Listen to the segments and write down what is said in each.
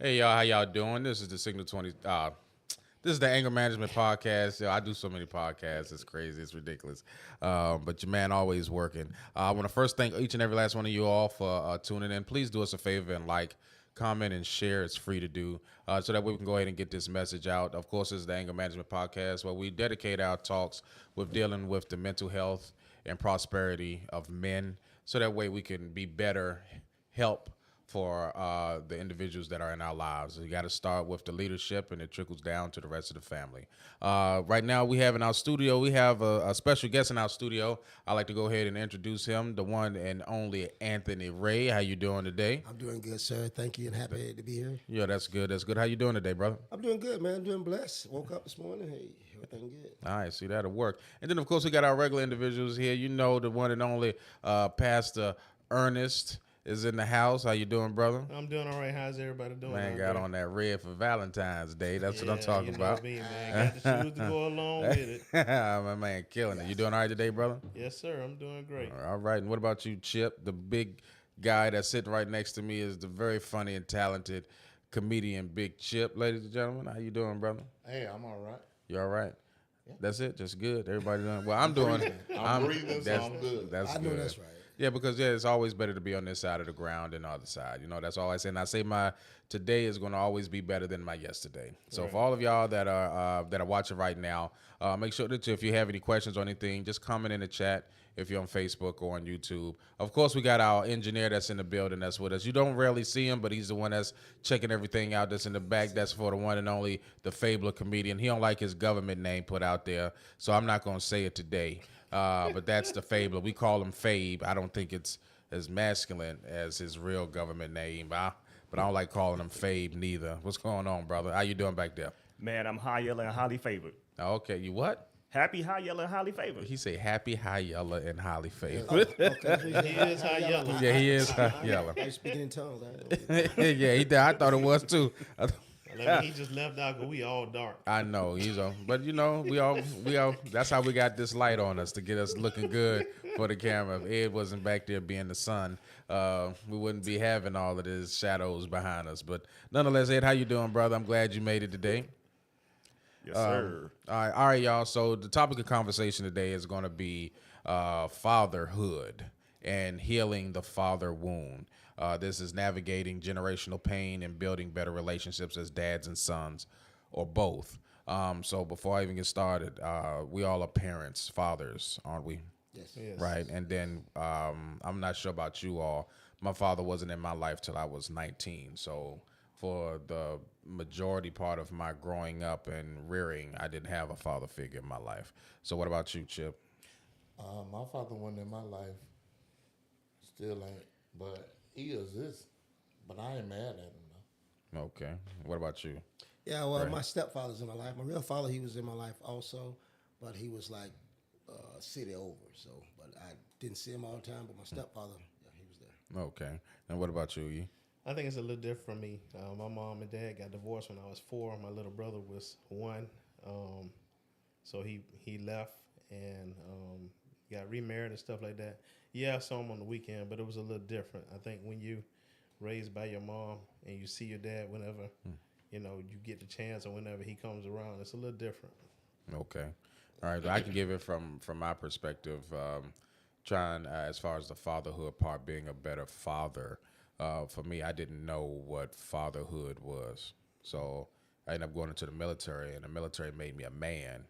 Hey y'all, how y'all doing? This is the Signal 20. This is the Anger Management Podcast. I do so many podcasts. It's crazy. It's ridiculous. But your man always working. I want to first thank each and every last one of you all for tuning in. Please do us a favor and like, comment, and share. It's free to do so that way we can go ahead and get this message out. Of course, this is the Anger Management Podcast where we dedicate our talks with dealing with the mental health and prosperity of men so that way we can be better help for the individuals that are in our lives. You got to start with the leadership, and it trickles down to the rest of the family. Right now, we have in our studio, we have a special guest in our studio. I'd like to go ahead and introduce him, the one and only Anthony Ray. How you doing today? I'm doing good, sir. Thank you, and happy to be here. Yeah, that's good. That's good. How you doing today, brother? I'm doing good, man. I'm doing blessed. Woke up this morning. Hey, everything good. All right, see, that'll work. And then, of course, we got our regular individuals here. You know, the one and only Pastor Ernest is in the house. How you doing, brother? I'm doing all right. How's everybody doing? Man, got on that red for Valentine's Day. That's what I'm talking you know about. Me, man. Got the shoes to go along with it. My man, killing it. You doing all right today, brother? Yes, sir. I'm doing great. All right. And what about you, Chip? The big guy that's sitting right next to me is the very funny and talented comedian, Big Chip. Ladies and gentlemen, how you doing, brother? Hey, I'm all right. You all right? Yeah. That's it? Just good? Everybody doing? Well, I'm doing. I'm breathing, so I'm good. That's I know good. that's right. Yeah, because it's always better to be on this side of the ground than the other side. You know, that's all I say. And I say my today is going to always be better than my yesterday. So for all of y'all that are watching right now, make sure that if you have any questions or anything, just comment in the chat if you're on Facebook or on YouTube. Of course, we got our engineer that's in the building that's with us. You don't rarely see him, but he's the one that's checking everything out that's in the back. That's for the one and only, the Fabler comedian. He don't like his government name put out there, so I'm not going to say it today. But that's the Fabler. We call him Fabe. I don't think it's as masculine as his real government name, but I don't like calling him Fabe neither. What's going on, brother? How you doing back there? Man, I'm high yellow and highly favored. Okay, you what? Happy, high yellow, and highly favored. He say happy, high yellow, and highly favored. He is high yellow. Yeah, he is high yellow. Are you speaking in tongues? Yeah, he did. I thought it was too. He just left out because we all dark. I know but you know, we all. That's how we got this light on us to get us looking good for the camera. If Ed wasn't back there being the sun, we wouldn't be having all of these shadows behind us. But nonetheless, Ed, how you doing, brother? I'm glad you made it today. Yes, sir. All right, y'all. So the topic of conversation today is going to be fatherhood and healing the father wound. This is navigating generational pain and building better relationships as dads and sons, or both. So before I even get started, we all are parents, fathers, aren't we? Yes. Right. And then I'm not sure about you all. My father wasn't in my life till I was 19. So for the majority part of my growing up and rearing, I didn't have a father figure in my life. So what about you, Chip? My father wasn't in my life, still ain't, but he exists. But I ain't mad at him though. Okay. What about you? Yeah, well, Right. my stepfather's in my life. My real father, he was in my life also, but he was like a city over. So, but I didn't see him all the time. But my stepfather, yeah, he was there. Okay. And what about you, E? I think it's a little different from me. My mom and dad got divorced when I was 4. My little brother was 1. So he left and got remarried and stuff like that. Yeah, I saw him on the weekend, but it was a little different. I think when you raised by your mom and you see your dad whenever, you get the chance or whenever he comes around, it's a little different. Okay. All right. I can give it from my perspective, trying as far as the fatherhood part, being a better father. For me, I didn't know what fatherhood was. So I ended up going into the military, and the military made me a man,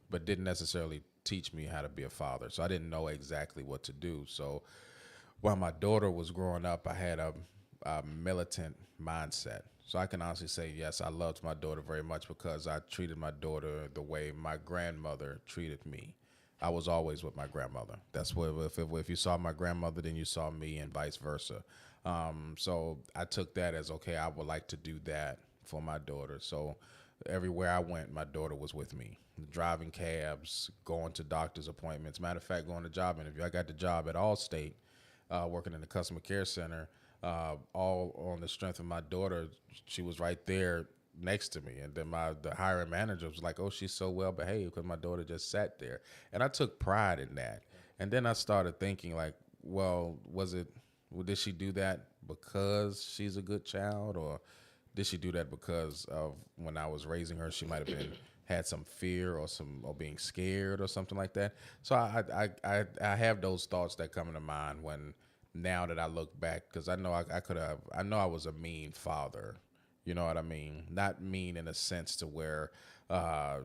but didn't necessarily teach me how to be a father. So I didn't know exactly what to do. So while my daughter was growing up, I had a militant mindset. So I can honestly say, yes, I loved my daughter very much because I treated my daughter the way my grandmother treated me. I was always with my grandmother. That's what if you saw my grandmother, then you saw me, and vice versa. So I took that as, okay, I would like to do that for my daughter. So everywhere I went, my daughter was with me. Driving cabs, going to doctor's appointments. Matter of fact, going to job interview. I got the job at Allstate, working in the customer care center, all on the strength of my daughter. She was right there next to me, and then the hiring manager was like, "Oh, she's so well behaved," because my daughter just sat there, and I took pride in that. And then I started thinking, like, well, did she do that because she's a good child, or did she do that because of when I was raising her, she might have been had some fear or being scared or something like that. So I have those thoughts that come into mind when now that I look back, because I know I could have, I know I was a mean father. You know what I mean? Not mean in a sense to where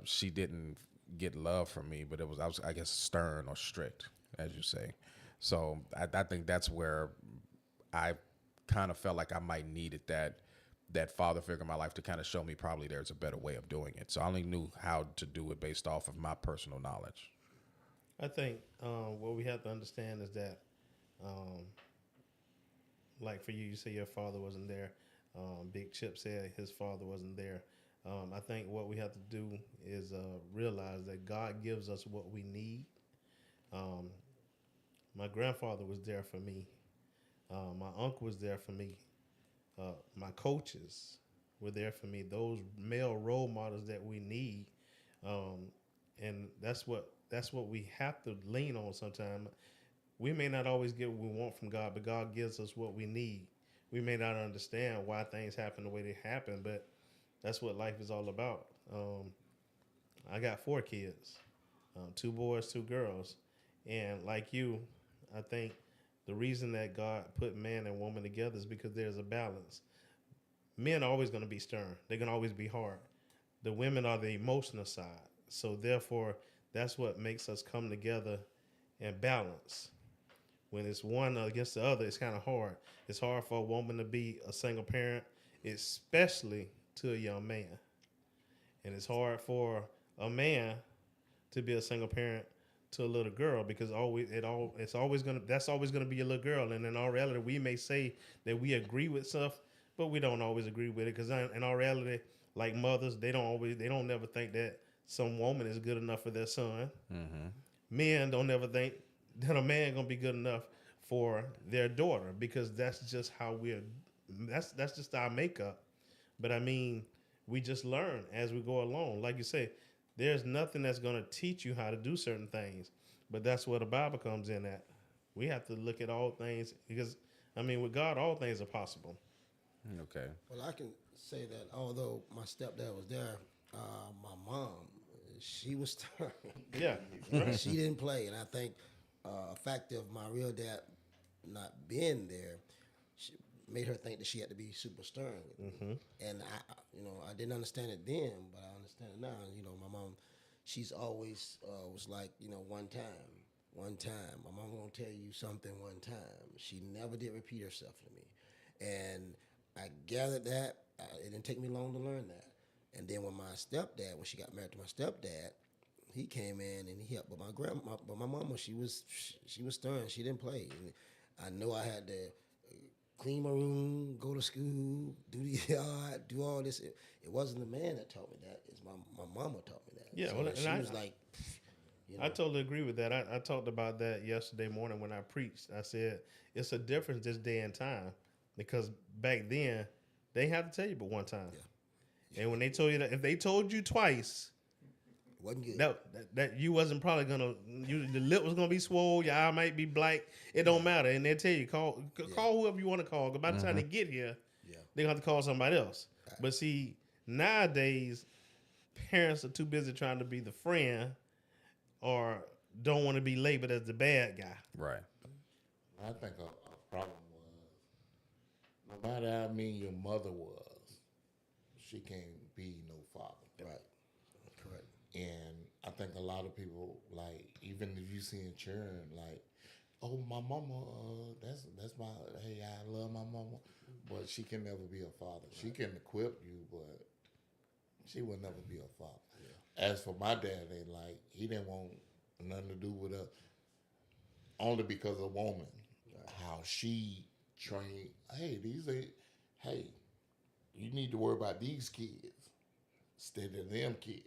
she didn't get love from me, but I was, I guess, stern or strict, as you say. So I think that's where I kind of felt like I might needed that father figure in my life to kind of show me probably there's a better way of doing it. So I only knew how to do it based off of my personal knowledge. I think what we have to understand is that, um, like for you, you say your father wasn't there. Big Chip said his father wasn't there. I think what we have to do is realize that God gives us what we need. Um, my grandfather was there for me. My uncle was there for me. My coaches were there for me. Those male role models that we need, um, and that's what we have to lean on. Sometimes we may not always get what we want from God, but God gives us what we need. We may not understand why things happen the way they happen, but that's what life is all about. I got 4 kids, 2 boys, 2 girls, and like you, I think the reason that God put man and woman together is because there's a balance. Men are always going to be stern. They're going to always be hard. The women are the emotional side. So therefore, that's what makes us come together and balance. When it's one against the other, it's kind of hard. It's hard for a woman to be a single parent, especially to a young man. And it's hard for a man to be a single parent to a little girl because it's always gonna that's always gonna be a little girl. And in all reality, we may say that we agree with stuff, but we don't always agree with it because in all reality, like mothers, they don't never think that some woman is good enough for their son. Mm-hmm. Men don't ever think that a man gonna be good enough for their daughter because that's just how that's just our makeup. But I mean, we just learn as we go along. Like you say, there's nothing that's gonna teach you how to do certain things. But that's where the Bible comes in at. We have to look at all things because I mean with God all things are possible. Okay. Well, I can say that although my stepdad was there, my mom, she was stern. Yeah. She didn't play, and I think a factor of my real dad not being there she made her think that she had to be super stern with me. And I didn't understand it then, but I understand it now. My mom, she's always was like, one time, my mom gonna tell you something one time. She never did repeat herself to me, and I gathered that. It didn't take me long to learn that. And then when she got married to my stepdad, he came in and he helped. But my mama, she was stern. She didn't play. And I know I had to clean my room, go to school, do the yard, do all this. It wasn't the man that taught me that. It's my mama taught me that. Yeah, So well, she and was like, I totally agree with that. I talked about that yesterday morning when I preached. I said it's a difference this day and time because back then they had to tell you but one time. Yeah. And when they told you that, if they told you twice, it wasn't good. That you wasn't probably gonna, the lip was gonna be swole, your eye might be black. It don't matter, and they tell you call whoever you want to call. Because by the time they get here, they're gonna have to call somebody else. Right. But see, nowadays, parents are too busy trying to be the friend or don't want to be labeled as the bad guy. Right. I think a problem was no matter how mean your mother was, she can't be no father. Right. Correct. And I think a lot of people, like, even if you see in children, like, oh, my mama, that's my, hey, I love my mama, but she can never be a father. She can equip you, but she will never be a father. Yeah. As for my dad, he didn't want nothing to do with us, only because of woman, how she trained. Hey, you need to worry about these kids instead of them kids.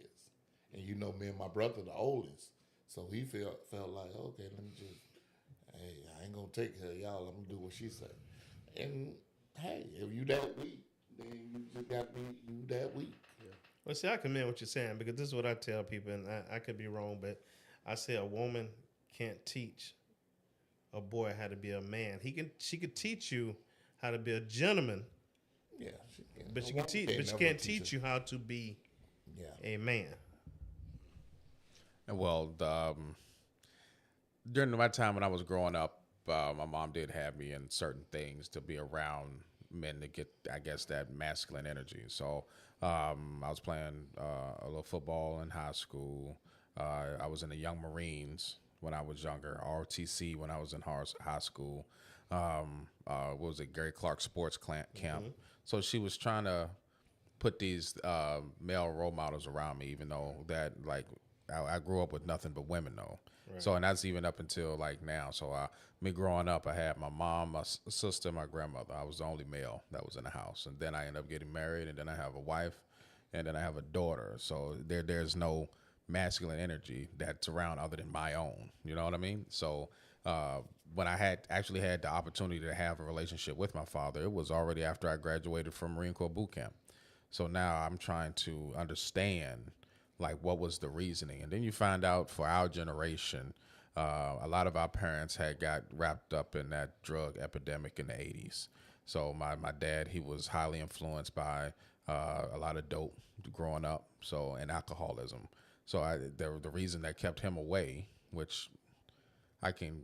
And me and my brother the oldest, so he felt like, okay, let me just, hey, I ain't gonna take care of y'all. I'm gonna do what she said. And hey, if you that weak, then you just got to be you that weak. Yeah. Well, see, I commend what you're saying because this is what I tell people, and I could be wrong, but I say a woman can't teach a boy how to be a man. She could teach you how to be a gentleman, Yeah, she can. But A she can woman teach. But she never can't teach teach you how to be Yeah. a man. And well, during my time when I was growing up, my mom did have me in certain things to be around men to get, I guess, that masculine energy. So I was playing a little football in high school. I was in the Young Marines when I was younger, RTC when I was in high school. What was it, Gary Clark Sports Camp. So she was trying to put these male role models around me, even though that like I grew up with nothing but women though. Right. So and that's even up until like now. So me growing up, I had my mom, my sister, my grandmother. I was the only male that was in the house, and then I ended up getting married, and then I have a wife, and then I have a daughter. So there's no masculine energy that's around other than my own. You know what I mean? So when I actually had the opportunity to have a relationship with my father, it was already after I graduated from Marine Corps boot camp. So now I'm trying to understand like what was the reasoning, and then you find out for our generation, a lot of our parents had got wrapped up in that drug epidemic in the '80s. So my dad, he was highly influenced by a lot of dope growing up, so and alcoholism. So the reason that kept him away, which I can,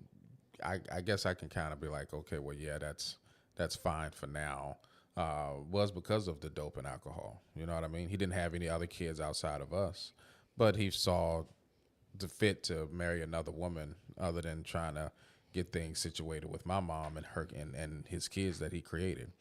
I guess I can kind of be like, okay, well, yeah, that's fine for now. Was because of the dope and alcohol. You know what I mean? He didn't have any other kids outside of us, but he saw the fit to marry another woman other than trying to get things situated with my mom and her and his kids that he created.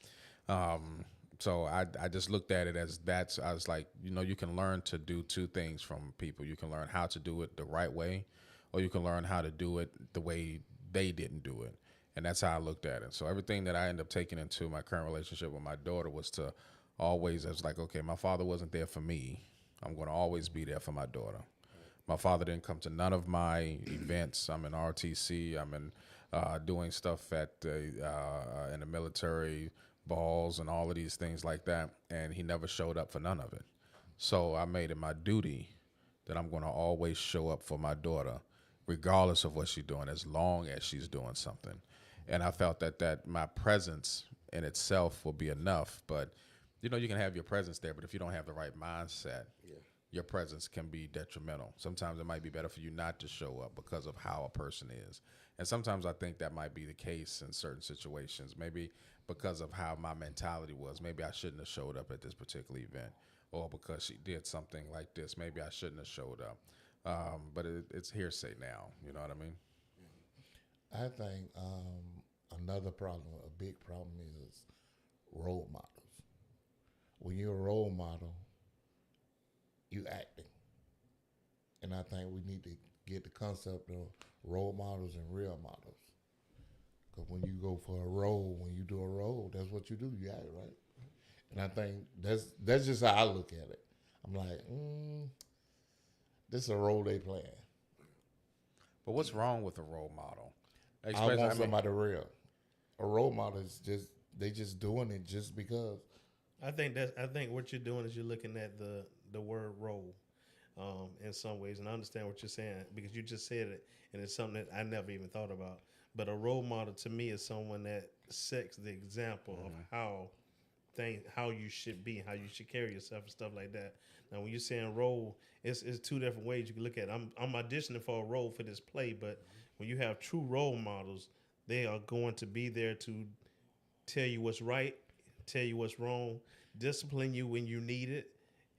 So I just looked at it as that's, I was like, you know, you can learn to do two things from people. You can learn how to do it the right way, or you can learn how to do it the way they didn't do it. And that's how I looked at it. So everything that I ended up taking into my current relationship with my daughter was to always, I was like, okay, my father wasn't there for me. I'm going to always be there for my daughter. My father didn't come to none of my events. I'm in RTC. I'm in doing stuff at in the military, balls and all of these things like that. And he never showed up for none of it. So I made it my duty that I'm going to always show up for my daughter, regardless of what she's doing, as long as she's doing something. And I felt that my presence in itself will be enough. But, you know, you can have your presence there, but if you don't have the right mindset, your presence can be detrimental. Sometimes it might be better for you not to show up because of how a person is. And sometimes I think that might be the case in certain situations. Maybe because of how my mentality was. Maybe I shouldn't have showed up at this particular event. Or because she did something like this, maybe I shouldn't have showed up. But it's hearsay now. You know what I mean? I think another problem, a big problem, is role models. When you're a role model, you acting, and I think we need to get the concept of role models and real models. Because when you go for a role, when you do a role, that's what you do. You act, right? And I think that's just how I look at it. I'm like, this is a role they playing. But what's wrong with a role model? I want somebody real. A role model is just they just doing it just because. I think what you're doing is you're looking at the word role, in some ways, and I understand what you're saying because you just said it, and it's something that I never even thought about. But a role model to me is someone that sets the example of how you should be, how you should carry yourself, and stuff like that. Now, when you're saying role, it's two different ways you can look at it. I'm auditioning for a role for this play, but when you have true role models, they are going to be there to tell you what's right, tell you what's wrong, discipline you when you need it,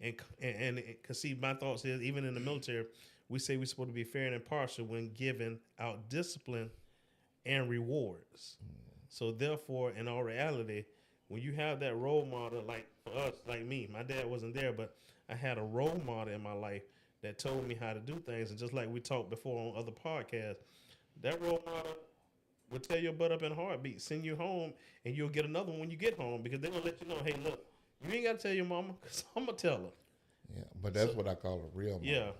and cause see, my thoughts is even in the military, we say we're supposed to be fair and impartial when giving out discipline and rewards. So therefore, in all reality, when you have that role model, like for us, like me, my dad wasn't there, but I had a role model in my life that told me how to do things. And just like we talked before on other podcasts, that role model will tear your butt up in a heartbeat, send you home, and you'll get another one when you get home because they're going to let you know, hey, look, you ain't got to tell your mama because I'm going to tell her. Yeah, but that's what I call a real model. Yeah.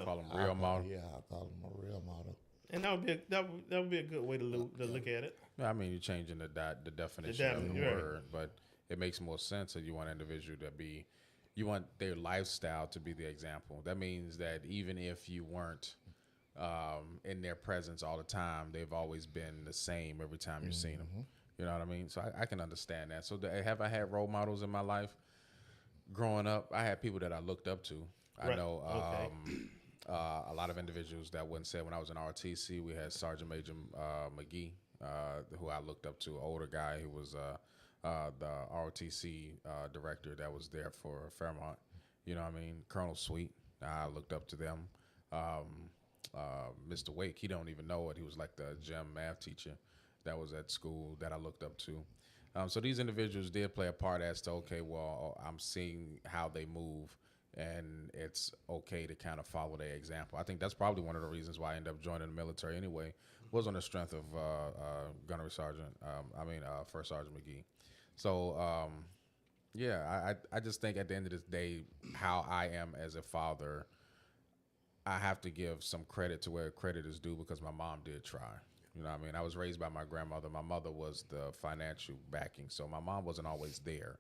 Call them real model. Yeah, I call them a real model. And that would be a good way to look at it. I mean, you're changing the definition of the word, but it makes more sense that you want an individual to be, you want their lifestyle to be the example. That means that even if you weren't in their presence all the time, they've always been the same every time you've seen them. You know what I mean? So I can understand that. So have I had role models in my life? Growing up, I had people that I looked up to. I Right. know Okay. a lot of individuals that wouldn't say when I was in RTC, we had Sergeant Major McGee, who I looked up to, older guy who was the ROTC director that was there for Fairmont. You know what I mean? Colonel Sweet, I looked up to them. Mr. Wake, he don't even know it. He was like the gym math teacher that was at school that I looked up to. So these individuals did play a part as to, okay, well, I'm seeing how they move, and it's okay to kind of follow their example. I think that's probably one of the reasons why I ended up joining the military anyway, was on the strength of Gunnery Sergeant, First Sergeant McGee. So, yeah, I just think at the end of this day, how I am as a father, I have to give some credit to where credit is due because my mom did try. You know what I mean? I was raised by my grandmother. My mother was the financial backing, so my mom wasn't always there.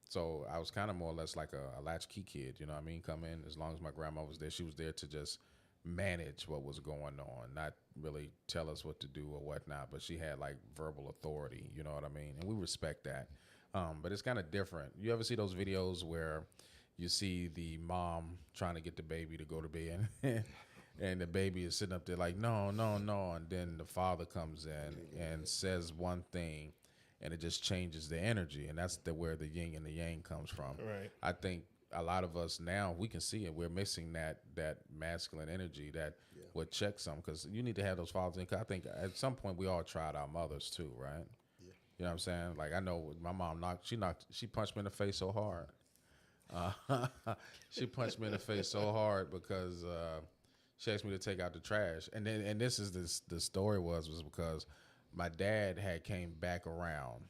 So I was kind of more or less like a latchkey kid, you know what I mean? Come in, as long as my grandma was there, she was there to just manage what was going on, not really tell us what to do or whatnot, but she had like verbal authority, you know what I mean? And we respect that. But it's kind of different. You ever see those videos where you see the mom trying to get the baby to go to bed and the baby is sitting up there like, no, no, no. And then the father comes in and says one thing and it just changes the energy. And that's where the yin and the yang comes from. Right. I think a lot of us now, we can see it. We're missing that masculine energy that would check some, because you need to have those fathers in. 'Cause I think at some point we all tried our mothers too, right? Yeah. You know what I'm saying? Like I know my mom she punched me in the face so hard. She punched me in the face so hard because she asked me to take out the trash, and this is the story was because my dad had came back around,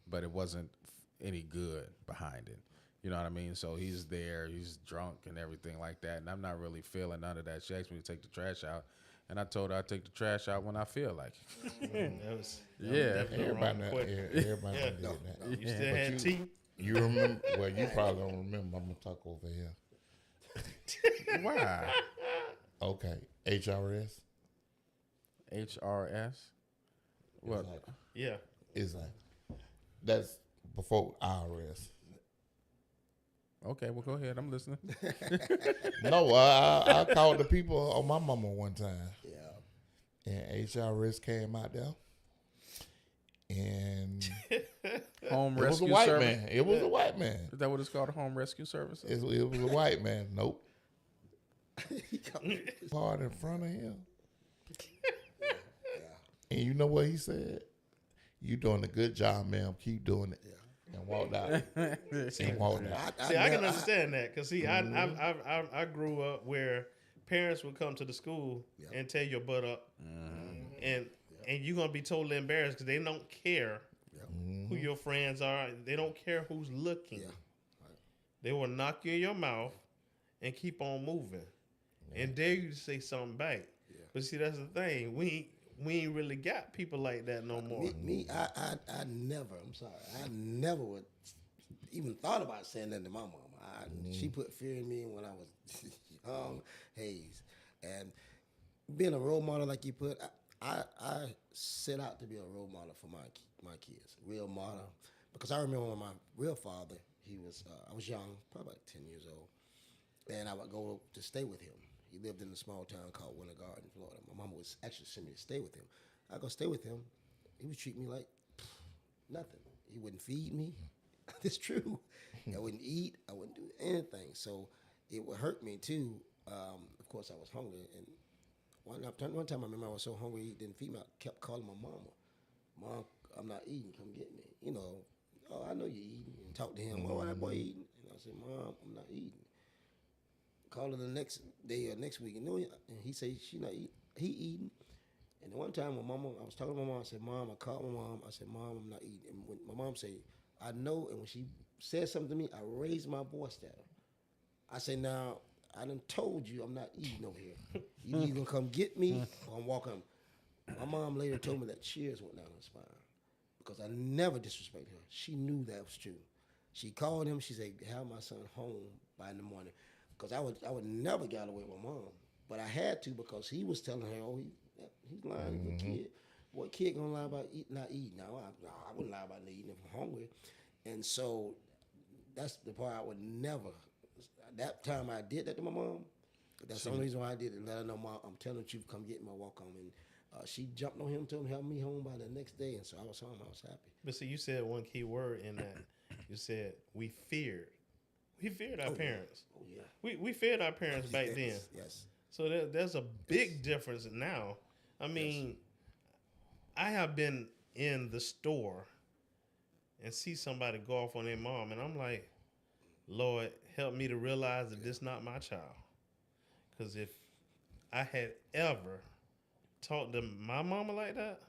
but it wasn't any good behind it. You know what I mean? So he's there, he's drunk and everything like that, and I'm not really feeling none of that. She asked me to take the trash out, and I told her I'd take the trash out when I feel like it. That was Yeah. definitely the Everybody, wrong question. everybody Yeah. did that. You still had tea? You remember? Well, you probably don't remember. I'm gonna talk over here. Why? Okay, HRS. HRS? What? Yeah. Is like that's before IRS. Okay, well, go ahead. I'm listening. No, I called the people on my mama one time. Yeah. And HRS came out there. And Home it was a Rescue white Service? man. It was a white man. Is that what it's called, Home Rescue Service? It was a white man. Nope. He come- Hard in front of him. And you know what he said? You doing a good job, ma'am. Keep doing it. And walked out. And walked out. See, I can understand that because see, I grew up where parents would come to the school and tear your butt up, and you're gonna be totally embarrassed because they don't care who your friends are. They don't care who's looking. They will knock you in your mouth and keep on moving, and dare you to say something back. But see, that's the thing. We ain't really got people like that no more. I never. I'm sorry. I never would even thought about saying that to my mom. She put fear in me when I was young, Hayes, and being a role model like you put. I set out to be a role model for my kids, real model, because I remember when my real father, I was young, probably about 10 years old, and I would go to stay with him. He lived in a small town called Winter Garden, Florida. My mama would actually send me to stay with him. I go stay with him. He would treat me like nothing. He wouldn't feed me. It's true. I wouldn't eat. I wouldn't do anything. So it would hurt me too. Of course, I was hungry, and one time I remember I was so hungry he didn't feed me. I kept calling my mama. Mom, I'm not eating. Come get me. You know, oh, I know you're eating. And talk to him. Oh, that boy eating. And I said, Mom, I'm not eating. Call her the next day or next week. And he said she not eating. He eating. And one time when I was talking to my mom, I said, Mom, I called my mom. I said, Mom, I'm not eating. And when my mom said, I know. And when she said something to me, I raised my voice at her. I said, now, I done told you I'm not eating over here. You either gonna come get me or I'm walking. My mom later told me that tears went down her spine because I never disrespected her. She knew that was true. She called him. She said, have my son home by in the morning. Because I would never get away with my mom. But I had to because he was telling her, oh, he's lying, he's a kid. What kid gonna lie about not eating? No, I wouldn't lie about not eating if I'm hungry. And so that's the part I would never. That time I did that to my mom. That's the only reason why I did it. Let her know, Mom, I'm telling the truth. Come get my walk home. And she jumped on him, told him to help me home by the next day. And so I was home. I was happy. But see, you said one key word in that. You said we feared. We feared our parents. Oh yeah. We feared our parents back then. Yes. So there's a big difference now. I mean, I have been in the store and see somebody go off on their mom, and I'm like, Lord, help me to realize that this not my child. Because if I had ever talked to my mama like that,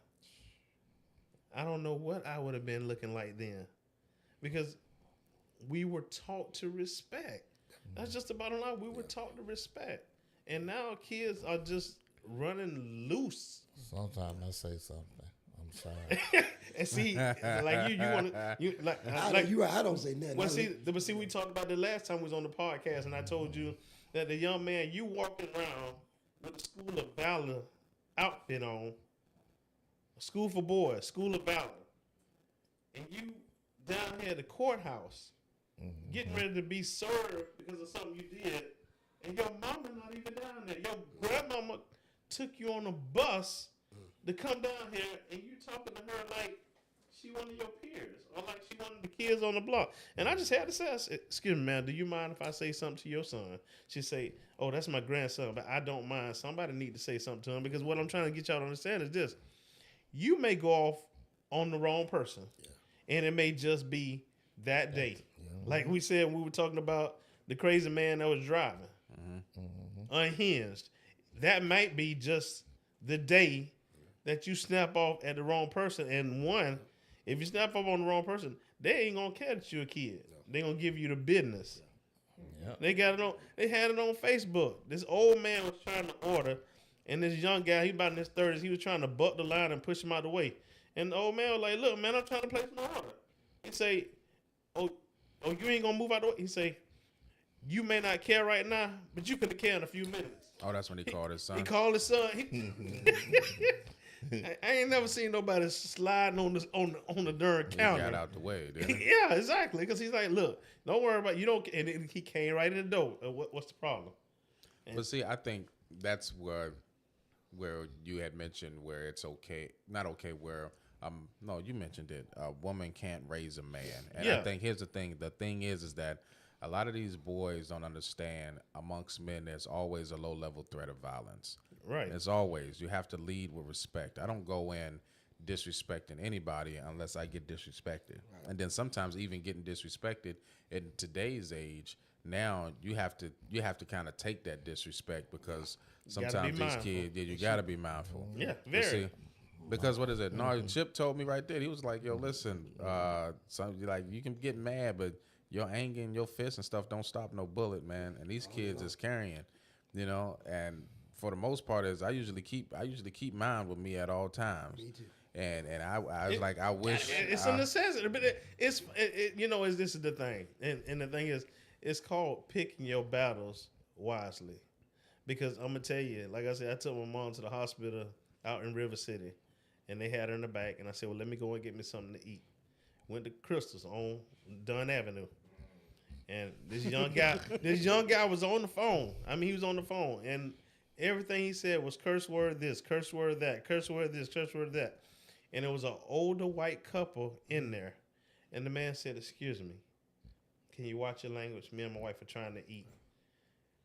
I don't know what I would have been looking like then. Because we were taught to respect. That's just the bottom line. We were taught to respect. And now kids are just running loose. Sometimes I say something. I'm sorry. And see, like you want to, You're right. I don't say nothing. but see, we talked about the last time we was on the podcast, and I told you that the young man, you walking around with a School of Valor outfit on, a school for boys, School of Valor, and you down here at the courthouse, getting ready to be served because of something you did, and your mama not even down there. Your grandmama took you on a bus to come down here, and you talking to her like she one of your peers, or like she one of the kids on the block. And I just had to say, excuse me, man, do you mind if I say something to your son? She say, oh, that's my grandson, but I don't mind. Somebody need to say something to him, because what I'm trying to get y'all to understand is this. You may go off on the wrong person, and it may just be that day. Like we said when we were talking about the crazy man that was driving, unhinged. That might be just the day that you snap off at the wrong person. And one, if you snap off on the wrong person, they ain't gonna care that you're a kid. They gonna give you the business. They got it on. They had it on Facebook. This old man was trying to order, and this young guy, he about in his 30s, he was trying to buck the line and push him out the way. And the old man was like, "Look, man, I'm trying to place my order." He say, "Oh, you ain't gonna move out the way." He say, "You may not care right now, but you could care in a few minutes." Oh, that's when he called his son. He called his son. I ain't never seen nobody sliding on the darn He counter. got out the way, didn't he? Yeah, exactly. Because he's like, "Look, don't worry about it. You don't." And then he came right in the door. What's the problem? But see, I think that's where you had mentioned where it's okay, not okay, where no, you mentioned it. A woman can't raise a man, and I think here's the thing. The thing is that a lot of these boys don't understand. Amongst men, there's always a low level threat of violence. Right. As always, you have to lead with respect. I don't go in disrespecting anybody unless I get disrespected. Right. And then sometimes even getting disrespected in today's age, now you have to kind of take that disrespect, because sometimes these kids, you got to be mindful. Yeah, very. See, because what is it? No, Chip told me right there. He was like, "Yo, listen, like you can get mad, but your anger and your fists and stuff don't stop no bullet, man. And these kids is carrying, and for the most part, I usually keep mine with me at all times. Me too. And I was like, I wish it's a necessity, but this is the thing, and the thing is, it's called picking your battles wisely, because I'm gonna tell you, like I said, I took my mom to the hospital out in River City, and they had her in the back, and I said, well, let me go and get me something to eat. Went to Crystal's on Dunn Avenue. And this young guy was on the phone. I mean, he was on the phone, and everything he said was curse word this, curse word that, curse word this, curse word that. And it was an older white couple in there. And the man said, excuse me, can you watch your language? Me and my wife are trying to eat.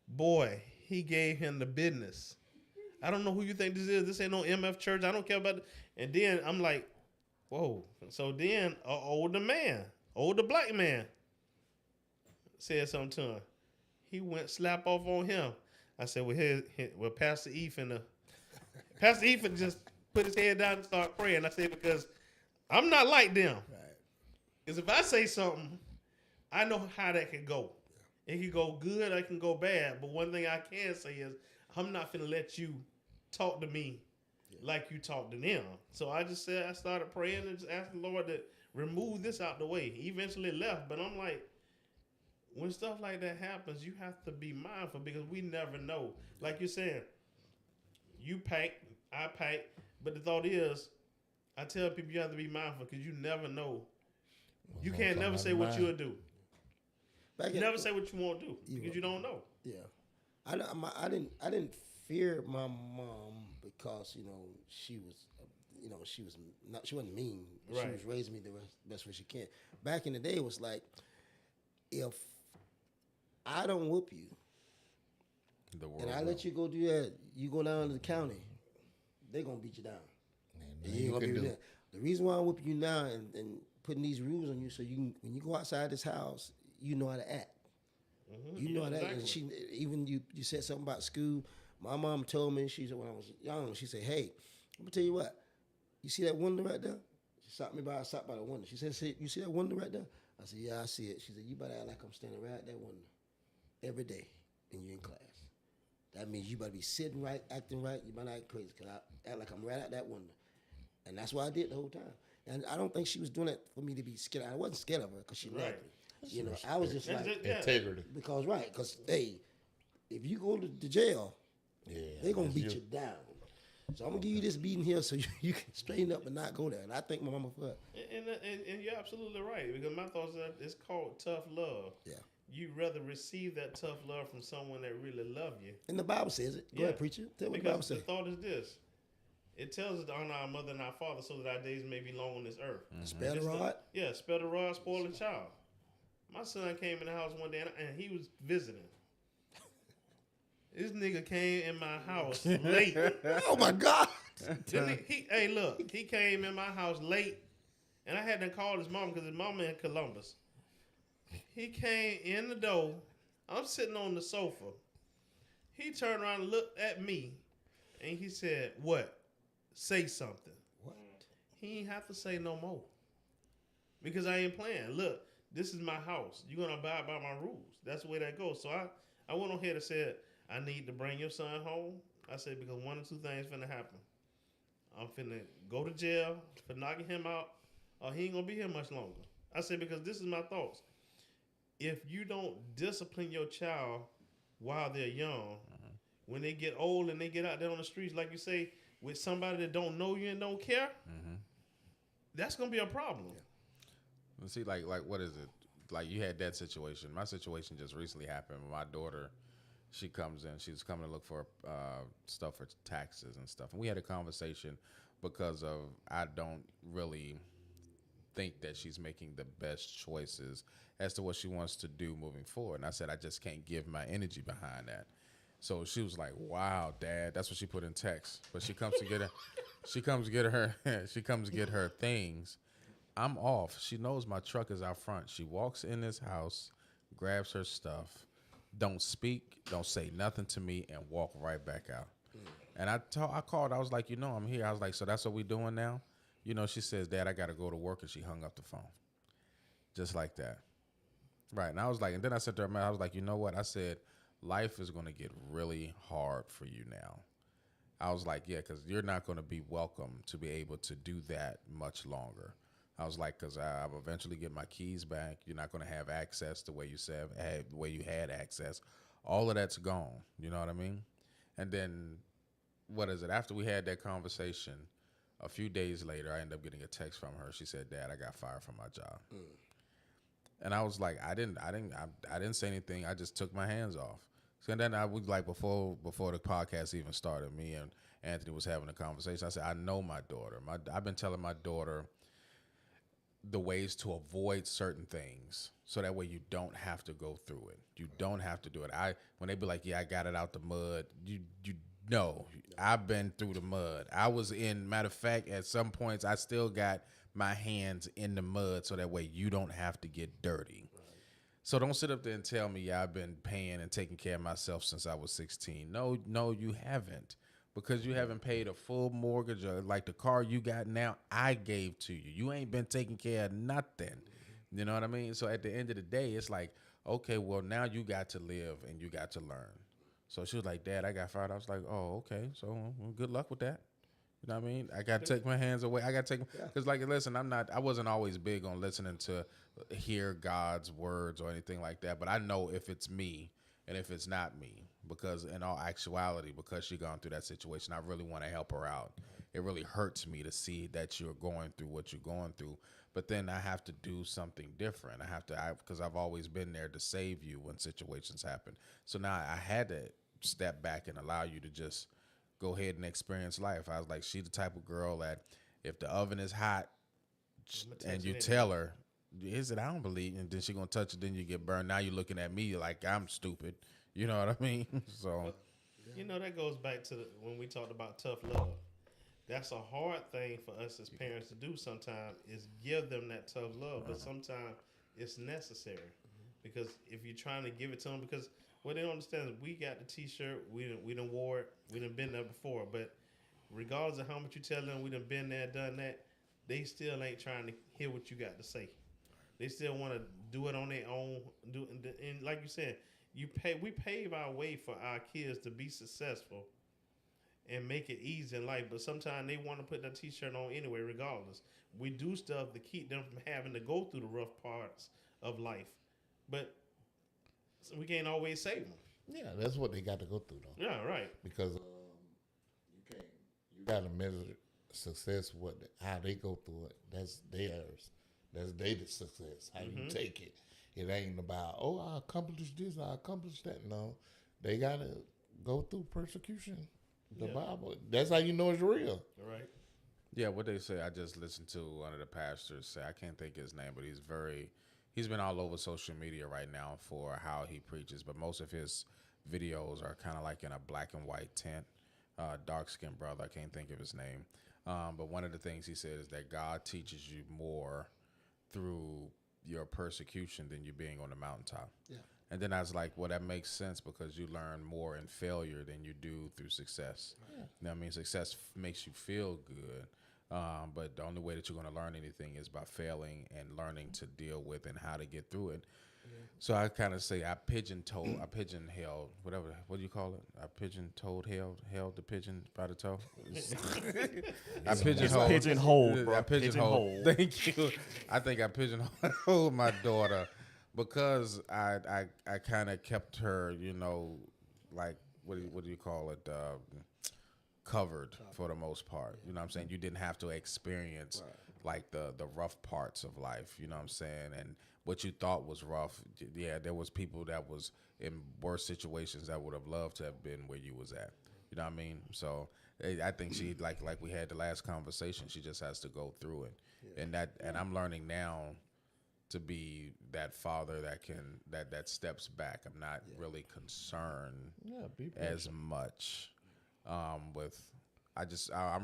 Boy, he gave him the business. I don't know who you think this is. This ain't no MF church. I don't care about it. And then I'm like, whoa. So then an older black man, said something to him. He went slap off on him. I said, well, Pastor E finna just put his head down and start praying. I said, because I'm not like them. Because if I say something, I know how that can go. It can go good, or it can go bad. But one thing I can say is, I'm not finna let you talk to me like you talk to them. So I just said, I started praying and just asked the Lord to remove this out the way. He eventually left, but I'm like, when stuff like that happens, you have to be mindful, because we never know. Like you're saying, you pack, I pack, but the thought is, I tell people you have to be mindful because you never know. You What's can't on never say somebody's what mind. you'll do. Back You in, never say what you won't do because you don't know. yeah, I didn't fear my mom because she was she was not, she wasn't mean. She Right. was raising me the best way she can. Back in the day, it was like, if I don't whoop you The world. and I let you go do that, you go down to the county, they gonna beat you down. And And nothing you ain't you gonna can be do. there. The reason why I'm whooping you now and putting these rules on you, so you can, when you go outside this house, you know how to act. You know how to act. And exactly. even you said something about school. My mom told me, she said when I was young, she said, "Hey, I'm gonna tell you what. You see that window right there?" She stopped by the window. She said, "You see that window right there?" I said, "Yeah, I see it." She said, "You better act like I'm standing right at that window every day, and you're in class. That means you better be sitting right, acting right. You better not act crazy, because I act like I'm right at that window." And that's what I did the whole time. And I don't think she was doing it for me to be scared. I wasn't scared of her because she loved Right. me. I was just That's like, it, yeah. Integrity. because hey, if you go to jail, Yeah. they're gonna that's beat you down. So I'm gonna give you this beating here so you can straighten up and not go there. And I thank my mama for that. And you're absolutely right because my thoughts are it's called tough love. Yeah. You'd rather receive that tough love from someone that really love you. And the Bible says it. Go ahead, preacher. Tell what the Bible Because the says. thought is this. It tells us to honor our mother and our father so that our days may be long on this earth. Spare the It's rod. Yeah, spare the rod, spoil the child. My son came in the house one day and he was visiting. This nigga came in my house late. Oh my God. Hey, look, he came in my house late, and I had to call his mom because his mama in Columbus. He came in the door. I'm sitting on the sofa. He turned around and looked at me, and he said, "What? Say something." What? He ain't have to say no more because I ain't playing. Look, this is my house. You're gonna abide by my rules. That's the way that goes. So I went on here and said, I need to bring your son home. I said, because one or two things finna happen. I'm finna go to jail for knocking him out, or he ain't gonna be here much longer. I said, because this is my thoughts. If you don't discipline your child while they're young, when they get old and they get out there on the streets, like you say, with somebody that don't know you and don't care, that's gonna be a problem. Yeah. See, like what is it? Like you had that situation. My situation just recently happened. My daughter, she comes in. She's coming to look for stuff for taxes and stuff. And we had a conversation because of I don't really think that she's making the best choices as to what she wants to do moving forward. And I said I just can't give my energy behind that. So she was like, "Wow, Dad," that's what she put in text. But she comes to get her, she comes to get her, she comes to get her things. I'm off. She knows my truck is out front. She walks in this house, grabs her stuff, don't speak, don't say nothing to me, and walk right back out. And I called. I was like, I'm here. I was like, so that's what we doing now? She says, "Dad, I got to go to work," and she hung up the phone, just like that. Right. And I was like, and then I said to her, I was like, you know what? I said, life is going to get really hard for you now. I was like, yeah, because you're not going to be welcome to be able to do that much longer. I was like, because I'll eventually get my keys back. You're not going to have access the way the way you had access. All of that's gone. You know what I mean? And then, what is it? After we had that conversation, a few days later, I ended up getting a text from her. She said, "Dad, I got fired from my job." And I was like, I didn't say anything. I just took my hands off. So then I was like, before the podcast even started, me and Anthony was having a conversation. I said, I know my daughter. I've been telling my daughter the ways to avoid certain things, so that way you don't have to go through it. You don't have to do it. When they be like, "Yeah, I got it out the mud," you know, I've been through the mud. I was in. Matter of fact, at some points, I still got my hands in the mud, so that way you don't have to get dirty. So don't sit up there and tell me, "Yeah, I've been paying and taking care of myself since I was 16. No, you haven't. Because you haven't paid a full mortgage, or like the car you got now, I gave to you. You ain't been taking care of nothing. You know what I mean? So at the end of the day, it's like, okay, well, now you got to live and you got to learn. So she was like, "Dad, I got fired." I was like, "Oh, okay. So well, good luck with that." You know what I mean? I got to take my hands away. I got to take, because like, listen, I wasn't always big on listening to hear God's words or anything like that. But I know if it's me and if it's not me, because in all actuality, because she gone through that situation, I really want to help her out. It really hurts me to see that you're going through what you're going through, but then I have to do something different. Because I've always been there to save you when situations happen. So now I had to step back and allow you to just go ahead and experience life. I was like, she the type of girl that if the oven is hot and you tell her, is it? I don't believe, and then she gonna touch it, then you get burned. Now you're looking at me like I'm stupid. You know what I mean? So, That goes back to when we talked about tough love. That's a hard thing for us as parents to do sometimes is give them that tough love, but sometimes it's necessary because if you're trying to give it to them, because what they don't understand is we got the T-shirt, we done wore it, we done been there before, but regardless of how much you tell them we done been there, done that, they still ain't trying to hear what you got to say. They still want to do it on their own. And like you said, we pave our way for our kids to be successful and make it easy in life. But sometimes they want to put that T-shirt on anyway, regardless. We do stuff to keep them from having to go through the rough parts of life, but we can't always save them. Yeah, that's what they got to go through though. Yeah, right. Because you got to measure success how they go through it. That's theirs. That's their success. How you take it. It ain't about I accomplished this, I accomplished that. No, they got to go through persecution. The Bible. That's how you know it's real. Right. yeah, what they say, I just listened to one of the pastors say, I can't think of his name, but he's been all over social media right now for how he preaches, but most of his videos are kind of like in a black and white tint. Dark-skinned brother, I can't think of his name. But one of the things he said is that God teaches you more through your persecution than you being on the mountaintop. Yeah. And then I was like, well, that makes sense because you learn more in failure than you do through success. Yeah. You know what I mean? Success makes you feel good. But the only way that you're going to learn anything is by failing and learning to deal with and how to get through it. Yeah. So I kind of say I pigeon-held, whatever, what do you call it? I pigeon-toed, held the pigeon by the toe. I pigeonholed. Pigeonholed, bro. I pigeonholed. Thank you. I think I pigeonholed my daughter because I kind of kept her, like, what do you call it? Covered for the most part. You know what I'm saying? You didn't have to experience like the rough parts of life, you know what I'm saying? And what you thought was rough, yeah, there was people that was in worse situations that would have loved to have been where you was at. You know what I mean? So I think she like we had the last conversation, she just has to go through it. Yeah. And I'm learning now to be that father that steps back. I'm not really concerned as much I'm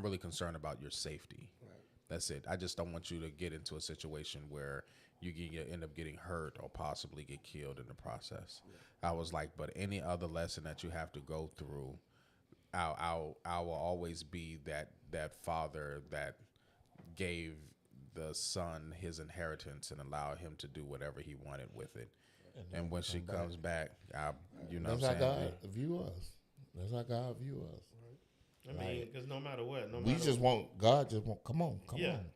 really concerned about your safety. Right. That's it. I just don't want you to get into a situation where you end up getting hurt or possibly get killed in the process. Yeah. I was like, but any other lesson that you have to go through, I will always be that father that gave the son his inheritance and allowed him to do whatever he wanted with it. And when she comes back, that's how God view us. That's how God view us. I mean, because no matter what, God just want, come on,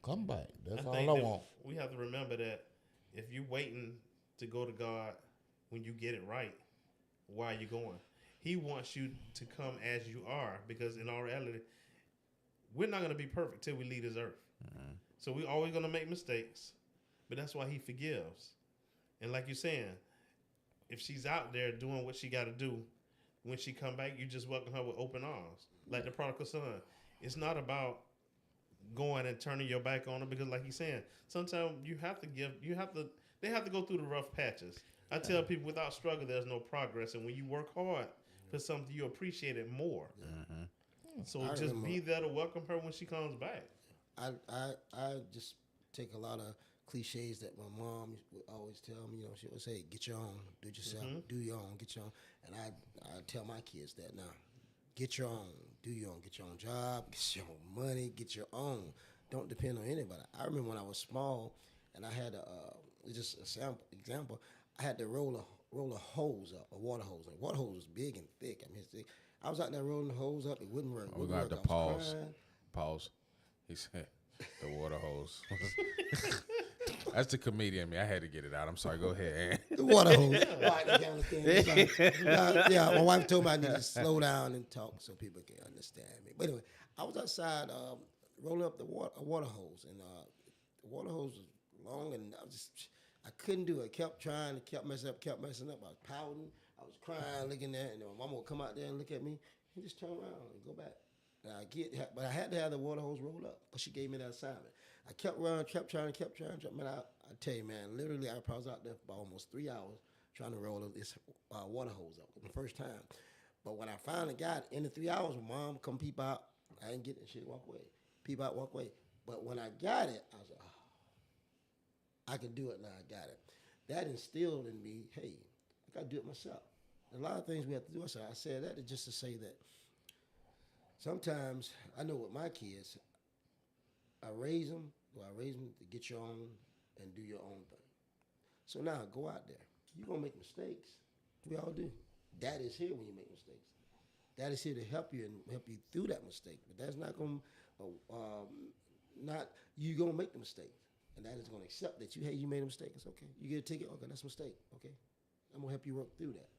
come back. That's all I want. We have to remember that if you're waiting to go to God when you get it right, why are you going? He wants you to come as you are, because in all reality, we're not going to be perfect till we leave this earth. Mm-hmm. So we're always going to make mistakes, but that's why he forgives. And like you're saying, if she's out there doing what she got to do, when she come back, you just welcome her with open arms. Like the prodigal son. It's not about going and turning your back on her, because like he's saying, sometimes they have to go through the rough patches. I tell people, without struggle, there's no progress. And when you work hard for something, you appreciate it more. Mm-hmm. So just be there to welcome her when she comes back. I just take a lot of cliches that my mom would always tell me. She would say, get your own, do it yourself, do your own, get your own. And I tell my kids that now. Get your own, do your own, get your own job, get your own money, get your own. Don't depend on anybody. I remember when I was small and I had just a example, I had to roll a hose up, a water hose. And the water hose was big and thick. I was out there rolling the hose up, it wouldn't work. We're going to have to pause. Pause. He said the water hose. That's the comedian in me. I had to get it out. I'm sorry. Go ahead. The water hose. Right, I can understand. Yeah, my wife told me I need to slow down and talk so people can understand me. But anyway, I was outside rolling up the water hose, and the water hose was long, and I couldn't do it. Kept trying, kept messing up. I was pouting, I was crying, looking there, and my mama would come out there and look at me, and just turn around and go back. And but I had to have the water hose roll up because she gave me that assignment. I kept running, kept trying. Man, I tell you, man, literally, I was out there for almost 3 hours trying to roll this water hose up the first time. But when I finally got it, in the 3 hours, my mom come peep out. I didn't get it. She walk away. Peep out, walk away. But when I got it, I was like, oh, I can do it now. I got it. That instilled in me, hey, I got to do it myself. A lot of things we have to do ourselves. I said that just to say that sometimes I know with my kids, I raise them to get your own and do your own thing. So now go out there. You're going to make mistakes. We all do. Dad is here when you make mistakes. Dad is here to help you and help you through that mistake. But that's not going to, you're going to make the mistake. And Dad is going to accept that you made a mistake. It's okay. You get a ticket. Okay, that's a mistake. Okay. I'm going to help you work through that.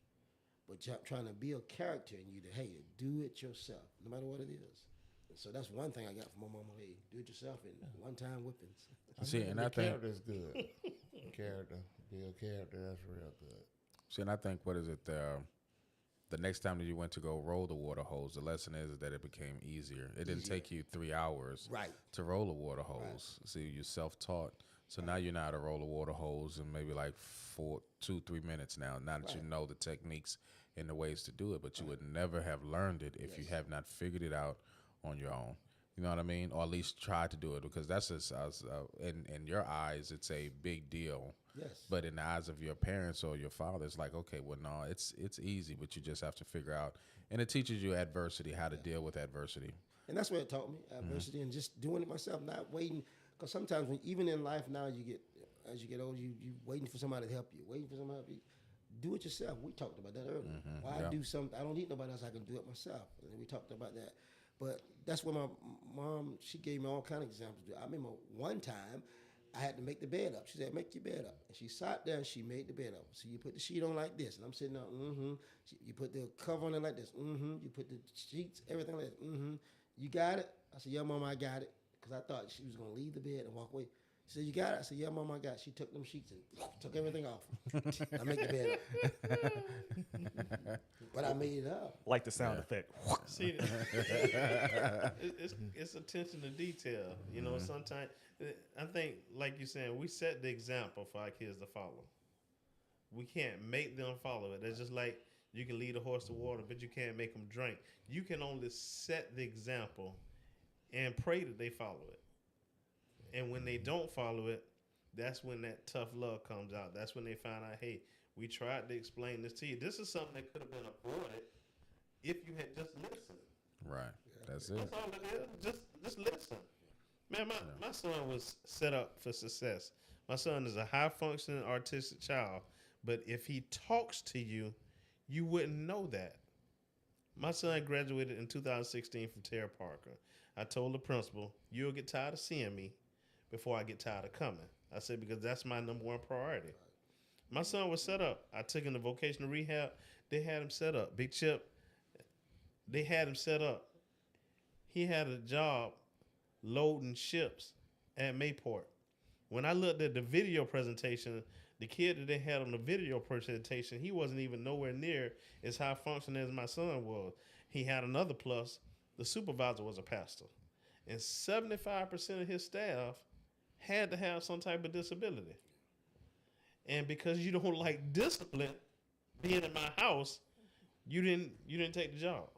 But trying to build character in you to, hey, do it yourself, no matter what it is. So that's one thing I got from my mama. Hey, do it yourself and one-time whippings. See, and I think character's good. Build character, that's real good. See, and I think what is it? The next time that you went to go roll the water hose, the lesson is that it became easier. It didn't take you 3 hours to roll a water hose. Right. See, you're self-taught. So now you know how to roll a water hose in maybe like 2-3 minutes now. Now that you know the techniques and the ways to do it, but you would never have learned it if you have not figured it out on your own. You know what I mean? Or at least try to do it, because that's just in your eyes, it's a big deal. Yes. But in the eyes of your parents or your father, it's like, okay, well, no, it's easy, but you just have to figure out. And it teaches you adversity, how to deal with adversity. And that's what it taught me, adversity, and just doing it myself, not waiting. Because sometimes, even in life now, as you get older, you waiting for somebody to help you, Do it yourself. We talked about that earlier. Why do something? I don't need nobody else. I can do it myself. And we talked about that. But that's what my mom, she gave me all kind of examples. I remember one time I had to make the bed up. She said, make your bed up. And she sat there and she made the bed up. So you put the sheet on like this. And I'm sitting there, You put the cover on it like this. You put the sheets, everything like this. You got it? I said, yeah, Mom, I got it. Because I thought she was going to leave the bed and walk away. She said, you got it? I said, yeah, Mom, I got it. She took them sheets and took everything off. I make the bed up. But I made it up. Like the sound effect. See, it's attention to detail. You know, sometimes I think, like you're saying, we set the example for our kids to follow. We can't make them follow it. That's just like you can lead a horse to water, but you can't make them drink. You can only set the example and pray that they follow it. And when they don't follow it, that's when that tough love comes out. That's when they find out, hey, we tried to explain this to you. This is something that could have been avoided if you had just listened. Right. That's it. That's all it is. Just listen. Man, my son was set up for success. My son is a high-functioning artistic child, but if he talks to you, you wouldn't know that. My son graduated in 2016 from Terra Parker. I told the principal, you'll get tired of seeing me before I get tired of coming. I said, because that's my number one priority. My son was set up. I took him to vocational rehab. They had him set up. Big Chip, they had him set up. He had a job loading ships at Mayport. When I looked at the video presentation, the kid that they had on the video presentation, he wasn't even nowhere near as high functioning as my son was. He had another plus. The supervisor was a pastor. And 75% of his staff had to have some type of disability. And because you don't like discipline being in my house, you didn't take the job.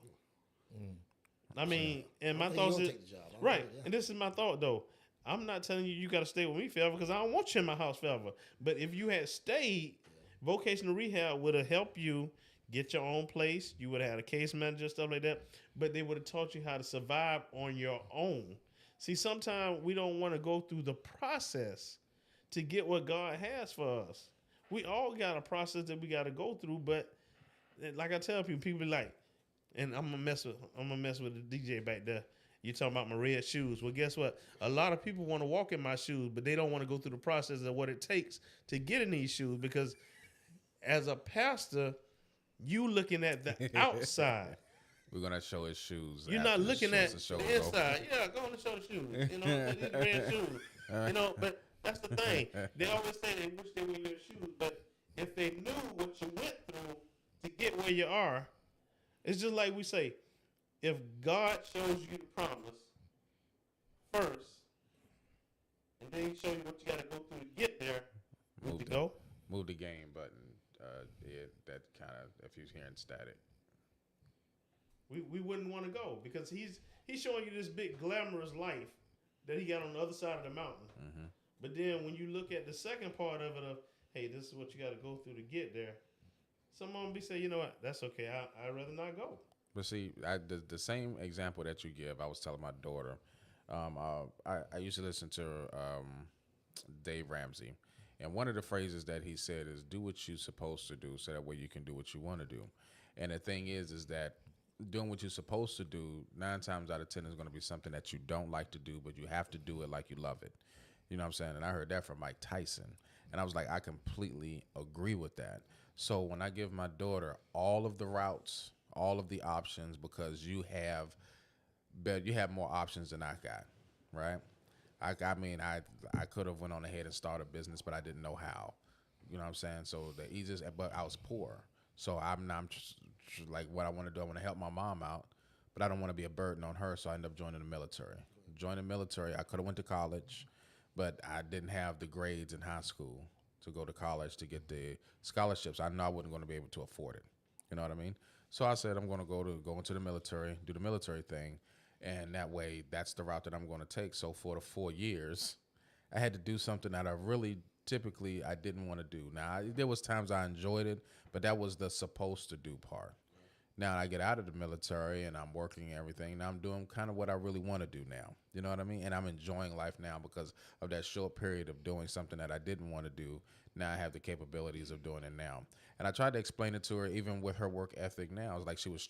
I mean, and my thought is, right, and this is my thought though. I'm not telling you got to stay with me forever because I don't want you in my house forever. But if you had stayed, vocational rehab would have helped you get your own place. You would have had a case manager, stuff like that. But they would have taught you how to survive on your own. See, sometimes we don't want to go through the process to get what God has for us. We all got a process that we got to go through. But like I tell people be like, and I'm gonna mess with the DJ back there. You talking about my red shoes. Well, guess what? A lot of people want to walk in my shoes, but they don't want to go through the process of what it takes to get in these shoes, because as a pastor, you looking at the outside. We're gonna show his shoes. You're after not looking at the show the is over. inside. Yeah, go on and show the shoes. You know, these red shoes. You know, but that's the thing. They always say they wish they were in your shoes, but if they knew what you went through to get where you are, it's just like we say, if God shows you the promise first, and then he show you what you got to go through to get there, Move to the, go. move the game button. That kind of, if you're hearing static. We wouldn't want to go, because he's showing you this big glamorous life that he got on the other side of the mountain. Mm-hmm. But then when you look at the second part of it, of hey, this is what you got to go through to get there. Some of them be saying, you know what, that's okay. I'd rather not go. But see, the same example that you give, I was telling my daughter. I used to listen to Dave Ramsey, and one of the phrases that he said is, "Do what you're supposed to do, so that way you can do what you want to do." And the thing is that doing what you're supposed to do, 9 times out of 10 is going to be something that you don't like to do, but you have to do it like you love it. You know what I'm saying? And I heard that from Mike Tyson, and I was like, I completely agree with that. So when I give my daughter all of the routes, all of the options, because you have more options than I got, right? I mean, I could have went on ahead and started a business, but I didn't know how. You know what I'm saying? So the easiest, but I was poor. So I'm just, like, what I want to do, I want to help my mom out, but I don't want to be a burden on her. So I ended up joining the military. Joining the military, I could have went to college, but I didn't have the grades in high school to go to college to get the scholarships. I know I wasn't going to be able to afford it. You know what I mean? So I said, I'm going to go into the military, do the military thing. And that way, that's the route that I'm going to take. So for the 4 years, I had to do something that I really typically I didn't want to do. Now, there was times I enjoyed it, but that was the supposed to do part. Now I get out of the military and I'm working and everything. Now I'm doing kind of what I really want to do now. You know what I mean? And I'm enjoying life now because of that short period of doing something that I didn't want to do. Now I have the capabilities of doing it now. And I tried to explain it to her, even with her work ethic now. It's like she was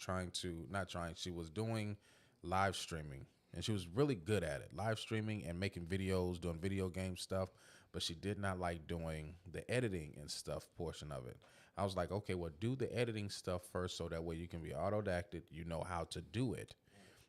she was doing live streaming, and she was really good at it, live streaming and making videos, doing video game stuff, but she did not like doing the editing and stuff portion of it. I was like, okay, well, do the editing stuff first, so that way you can be autodidactic, you know how to do it,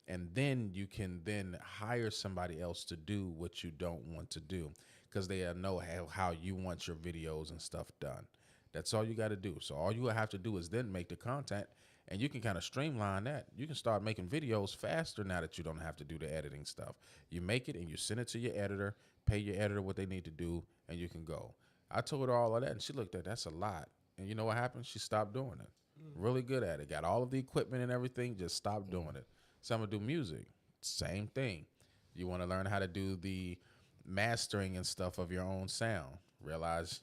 and then you can then hire somebody else to do what you don't want to do, because they know how you want your videos and stuff done. That's all you got to do. So all you have to do is then make the content, and you can kind of streamline that. You can start making videos faster now that you don't have to do the editing stuff. You make it and you send it to your editor, pay your editor what they need to do, and you can go. I told her all of that, and she looked at that's a lot. And you know what happened? She stopped doing it. Really good at it. Got all of the equipment and everything, just stopped doing it. So I'm going to do music. Same thing. You want to learn how to do the mastering and stuff of your own sound. Realize,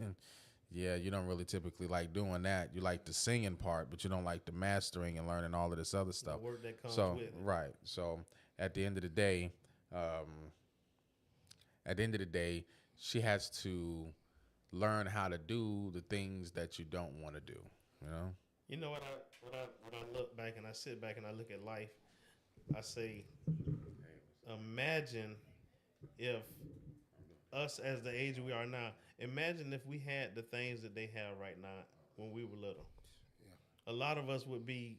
yeah, you don't really typically like doing that. You like the singing part, but you don't like the mastering and learning all of this other stuff. The work that comes So, with it. right. So at the end of the day, she has to learn how to do the things that you don't want to do. You know. You know what I look back and I sit back and I look at life, I say, imagine if us as the age we are now, imagine if we had the things that they have right now when we were little. Yeah. A lot of us would be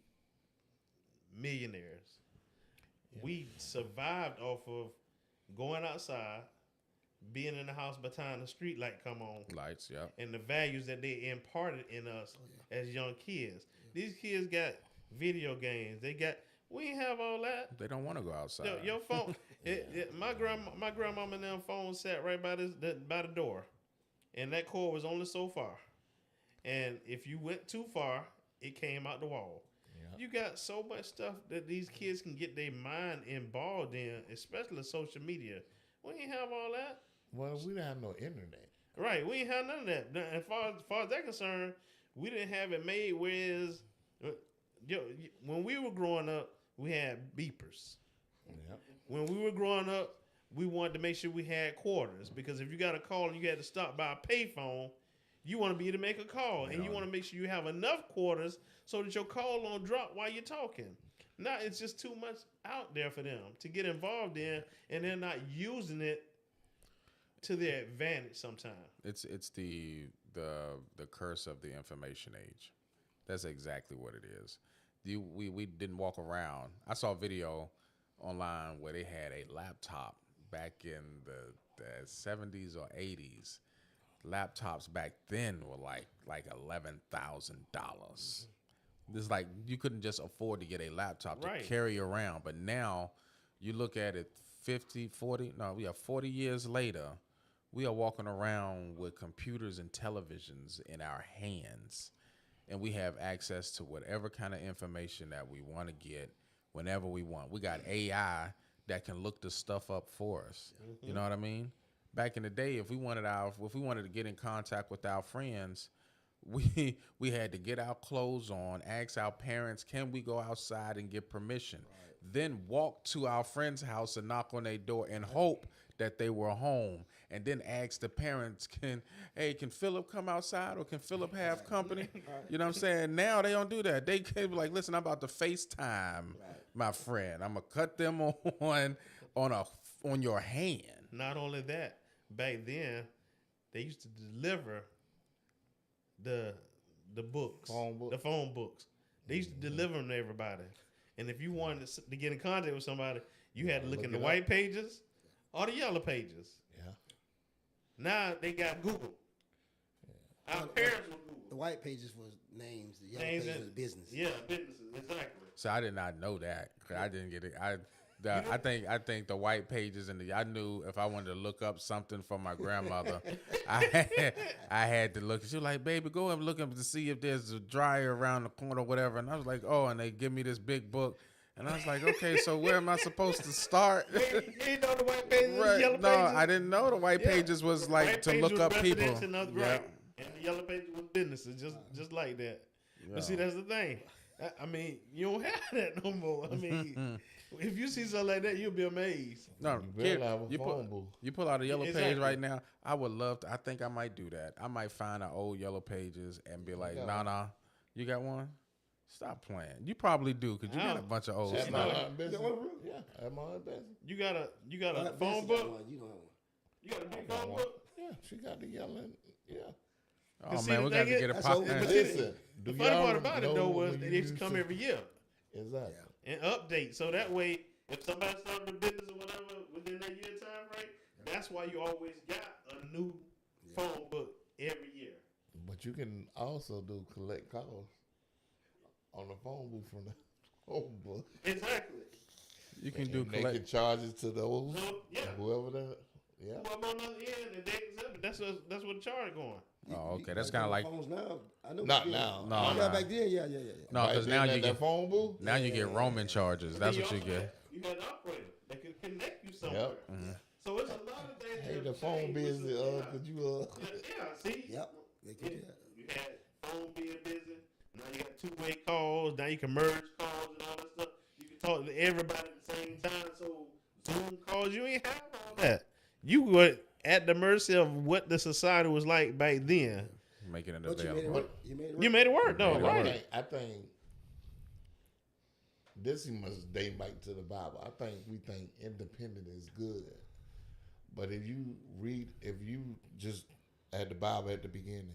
millionaires. Yeah. We survived off of going outside, being in the house by the time the street light come on. Lights, yeah. And the values that they imparted in us as young kids. Yeah. These kids got video games. We ain't have all that. They don't want to go outside. Your phone. My grandmama and them phone sat right by the door, and that cord was only so far. And if you went too far, it came out the wall. Yeah. You got so much stuff that these kids can get their mind involved in, especially social media. We ain't have all that. Well, we didn't have no internet. Right, we ain't have none of that. As far as that concerned, we didn't have it made. Whereas, when we were growing up, we had beepers. Yep. When we were growing up, we wanted to make sure we had quarters, because if you got a call and you had to stop by a payphone, you want to be able to make a call, and you want to make sure you have enough quarters so that your call don't drop while you're talking. No, it's just too much out there for them to get involved in, and they're not using it to their advantage sometimes. It's the curse of the information age. That's exactly what it is. We didn't walk around. I saw a video online where they had a laptop back in the 70s or 80s. Laptops back then were like $11,000. This like you couldn't just afford to get a laptop to Right. carry around. But now you look at it 40 years later, we are walking around with computers and televisions in our hands. And we have access to whatever kind of information that we want to get whenever we want. We got AI that can look the stuff up for us. You know what I mean? Back in the day, if we wanted to get in contact with our friends, we had to get our clothes on, ask our parents, can we go outside and get permission? Then walk to our friend's house and knock on their door and hope that they were home, and then ask the parents, can Philip come outside, or can Philip have company? You know what I'm saying? Now they don't do that. They can be like, listen, I'm about to FaceTime my friend. I'm gonna cut them on your hand. Not only that, back then they used to deliver the books, the phone books. They used to deliver them to everybody, and if you wanted to get in contact with somebody, you had to look in the white pages or the yellow pages. Yeah. Now they got Google. Our parents were Google. The white pages was names. The yellow Names pages and- was business. Yeah, businesses, exactly. So I did not know that. 'Cause I didn't get it. I think the white pages I knew if I wanted to look up something for my grandmother, I had to look. She was like, "Baby, go and look up to see if there's a dryer around the corner or whatever." And I was like, "Oh," and they give me this big book, and I was like, "Okay, so where am I supposed to start?" You ain't know the white pages, and the Right? yellow No, pages. I didn't know the white pages was like White to pages look was up people. residential, and Yeah. right. And the yellow pages was businesses, just like that. But see, that's the thing. I mean, you don't have that no more. I mean, if you see something like that, you'll be amazed. No, You kid, better have a you phone put booth. you pull out a yellow page Exactly. right now. I would love to. I think I might do that. I might find an old yellow pages and be like, nah. You got one? Stop playing. You probably do because you got a bunch of old At my stuff. aunt Bessie. Yeah, at my aunt Bessie. You got a Aunt phone Bessie got book. one, you gonna have one. You got a big phone book. Yeah, she got the yellow. Yeah. Oh see, man, the we got to thing is- get a That's pop. old, But but see, Listen, The do funny y'all part about it know though was when that you they used to used come to- every year Exactly. and update. So that way, if somebody started a business or whatever within that year time frame, that's why you always got a new phone book every year. But you can also collect calls on the phone booth from the phone book. Exactly. You can do And they collect. can charge it to those So yeah, whoever that. Yeah. who I'm on the other end and they accept it. That's what the charge going. Oh, okay. You That's got kind of like phones now. I know Not back then. now. No, Oh, no. yeah, back then, yeah. no, Right because then now at you that get phone booth. now you get roaming charges. That's Then what you also get. had- You had an operator that could connect you somewhere. So it's a lot of things. Hey, that the phone changed, busy. which is- Could you Yeah, see. Yep, they could do that. You had phone being busy. Now you got two-way calls. Now you can merge calls and all that stuff. You can talk to everybody at the same time. So Zoom calls, you ain't have all that. You were at the mercy of what the society was like back then. Making it But you made it available. work. You made it work. You made it work, though, Made it right? work. I think this must date back to the Bible. I think we think independent is good, but if you just had the Bible at the beginning,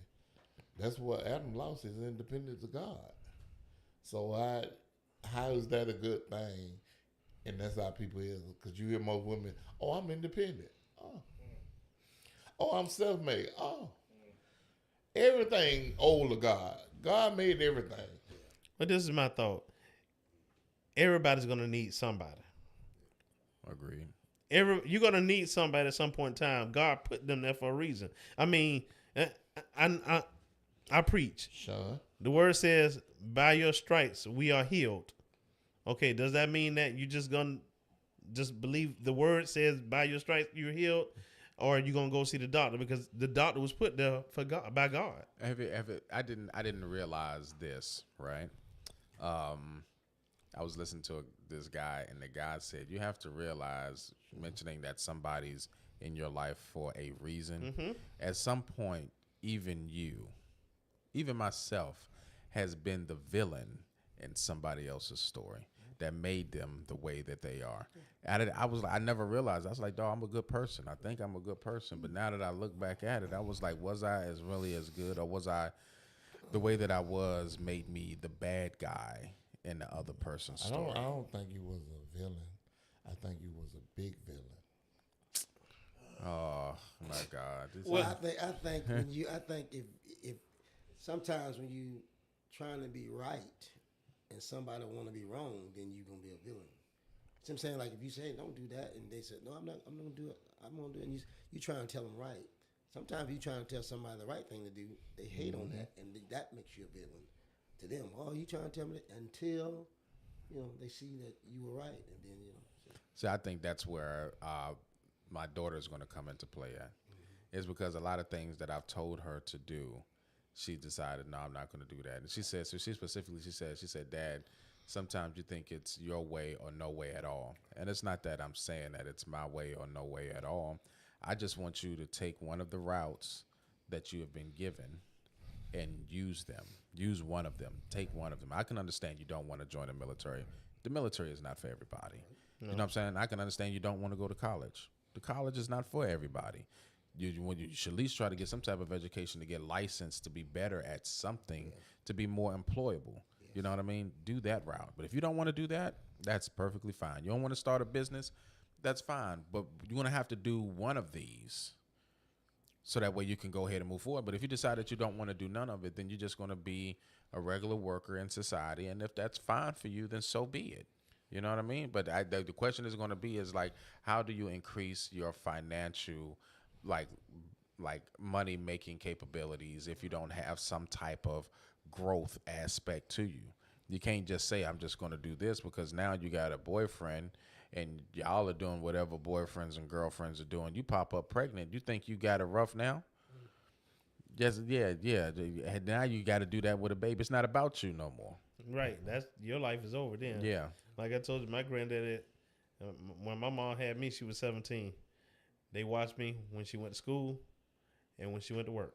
that's what Adam lost his independence of God. So how is that a good thing? And that's how people is, because you hear most women, "Oh, I'm independent. Oh, I'm self-made. Oh, everything old to God. God made everything." But this is my thought. Everybody's gonna need somebody. Agreed. You're gonna need somebody at some point in time. God put them there for a reason. I mean, I preach. Sean. The word says, "By your stripes we are healed." Okay, does that mean that you just gonna just believe the word says, "By your stripes you're healed," or are you gonna go see the doctor because the doctor was put there for God by God? I didn't realize this, right? I was listening to this guy, and the guy said you have to realize, mentioning that somebody's in your life for a reason. At some point, even myself, has been the villain in somebody else's story. that made them the way that they are. And I never realized. I was like, dog, I'm a good person. I think I'm a good person. But now that I look back at it, I was like, was I really as good, or was I the way that I was made me the bad guy in the other person's story? I don't think you was a villain. I think you was a big villain. Oh my God! Well, I think if sometimes when you trying to be right and somebody want to be wrong, then you gonna be a villain. See what I'm saying? Like if you say don't do that, and they said no, I'm gonna do it. I'm gonna do it. And you try to tell them right. Sometimes you trying to tell somebody the right thing to do, they hate on that, and that makes you a villain to them. Oh, you trying to tell me that until they see that you were right, and then See, I think that's where my daughter is going to come into play at. Is because a lot of things that I've told her to do, she decided, no, I'm not going to do that. And she said, she said, Dad, sometimes you think it's your way or no way at all. And it's not that I'm saying that it's my way or no way at all. I just want you to take one of the routes that you have been given and use them. Use one of them. Take one of them. I can understand you don't want to join the military. The military is not for everybody. No. You know what I'm saying? I can understand you don't want to go to college. The college is not for everybody. You should at least try to get some type of education to get licensed to be better at something, to be more employable. Yes. You know what I mean? Do that route. But if you don't want to do that, that's perfectly fine. You don't want to start a business, that's fine. But you're going to have to do one of these so that way you can go ahead and move forward. But if you decide that you don't want to do none of it, then you're just going to be a regular worker in society. And if that's fine for you, then so be it. You know what I mean? But the question is going to be is like, how do you increase your financial, like money making capabilities if you don't have some type of growth aspect to you? You can't just say, I'm just going to do this, because now you got a boyfriend and y'all are doing whatever boyfriends and girlfriends are doing. You pop up pregnant. You think you got it rough now? Just, yeah. And now you got to do that with a baby. It's not about you no more. Right. That's your life is over then. Yeah. Like I told you, my granddaddy, when my mom had me, she was 17. They watched me when she went to school and when she went to work.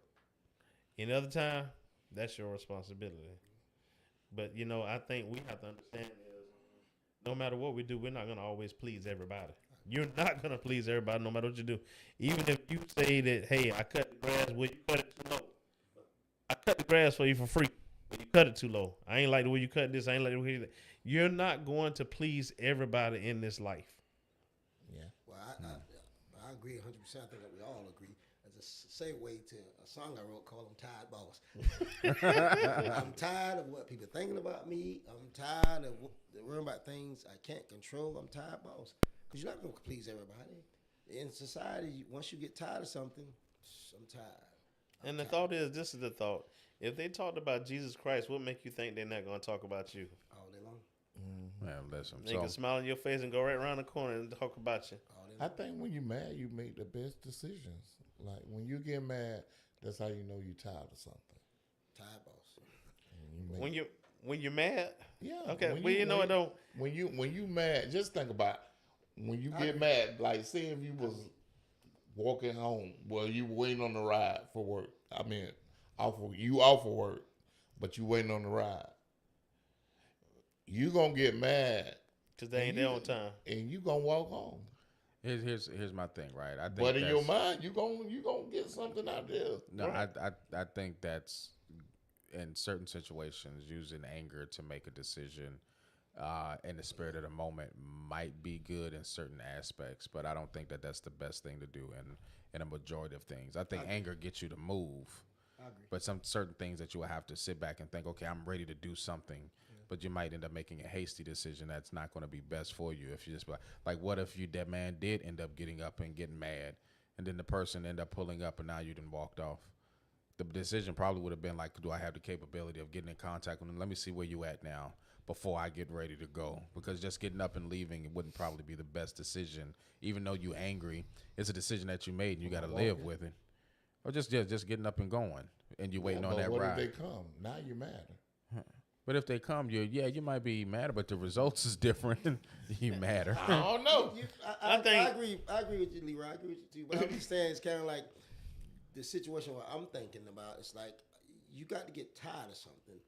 Any other time, that's your responsibility. But, I think we have to understand is no matter what we do, we're not going to always please everybody. You're not going to please everybody no matter what you do. Even if you say that, hey, I cut the grass, will you cut it too low? I cut the grass for you for free. You cut it too low. I ain't like the way you cut this. I ain't like the way you cut that. You're not going to please everybody in this life. Yeah. Well, I agree 100%. I think that we all agree. As a segue to a song I wrote called "I'm Tired Boss." I'm tired of what people are thinking about me. I'm tired of worrying about things I can't control. I'm tired boss. Because you're not going to please everybody. In society, once you get tired of something, I'm tired. Thought is, this is the thought. If they talked about Jesus Christ, what make you think they're not going to talk about you? All day long. Man, listen. They can smile in your face and go right around the corner and talk about you. I think when you're mad, you make the best decisions. Like when you get mad, that's how you know you're tired of something. Tired boss. When you're mad? Yeah. Okay. It don't. When you mad, just think about when you get mad. Like say if you was walking home, well, you waiting on the ride for work. I mean, off of work, but you waiting on the ride. You gonna get mad because they ain't there on time, and you gonna walk home. Here's my thing, right? I think but in your mind, you gonna get something out there. No, right? I think that's in certain situations using anger to make a decision in the spirit of the moment might be good in certain aspects, but I don't think that that's the best thing to do in a majority of things. I think anger gets you to move. I agree. But some certain things that you will have to sit back and think, okay, I'm ready to do something. But you might end up making a hasty decision that's not going to be best for you. If you just like, what if that man did end up getting up and getting mad, and then the person end up pulling up, and now you done walked off? The decision probably would have been like, do I have the capability of getting in contact with him? Let me see where you at now before I get ready to go. Because just getting up and leaving, it wouldn't probably be the best decision. Even though you're angry, it's a decision that you made, and you got to live with it. Or just getting up and going, and you waiting on that what ride. If they come? Now you're mad. But if they come, you might be mad, but the results is different. You matter. I don't know. I agree with you, Leroy. I agree with you too. But I'm just saying, it's kind of like the situation where I'm thinking about. It's like you got to get tired of something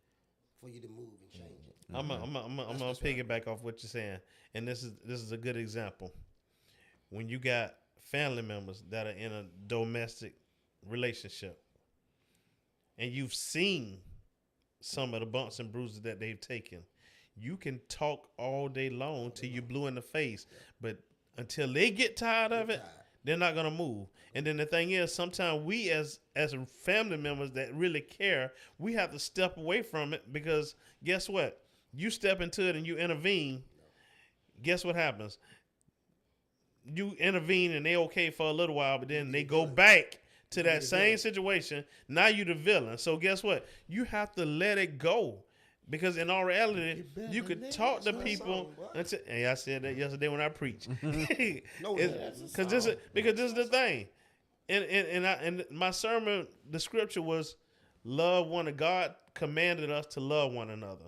for you to move and change it. I'm gonna piggyback off what you're saying, and this is a good example. When you got family members that are in a domestic relationship, and you've seen some of the bumps and bruises that they've taken, you can talk all day long till you blue in the face, but until they get tired of it, they're not gonna move. And then the thing is, sometimes we as family members that really care, we have to step away from it, because guess what? You step into it and you intervene. Guess what happens? You intervene and they okay for a little while, but then they go back to that same situation. Now you the villain. So guess what? You have to let it go. Because in all reality, you could talk to people until, and I said that yesterday when I preached. Because this is the thing. And my sermon, the scripture was, love one another. God commanded us to love one another.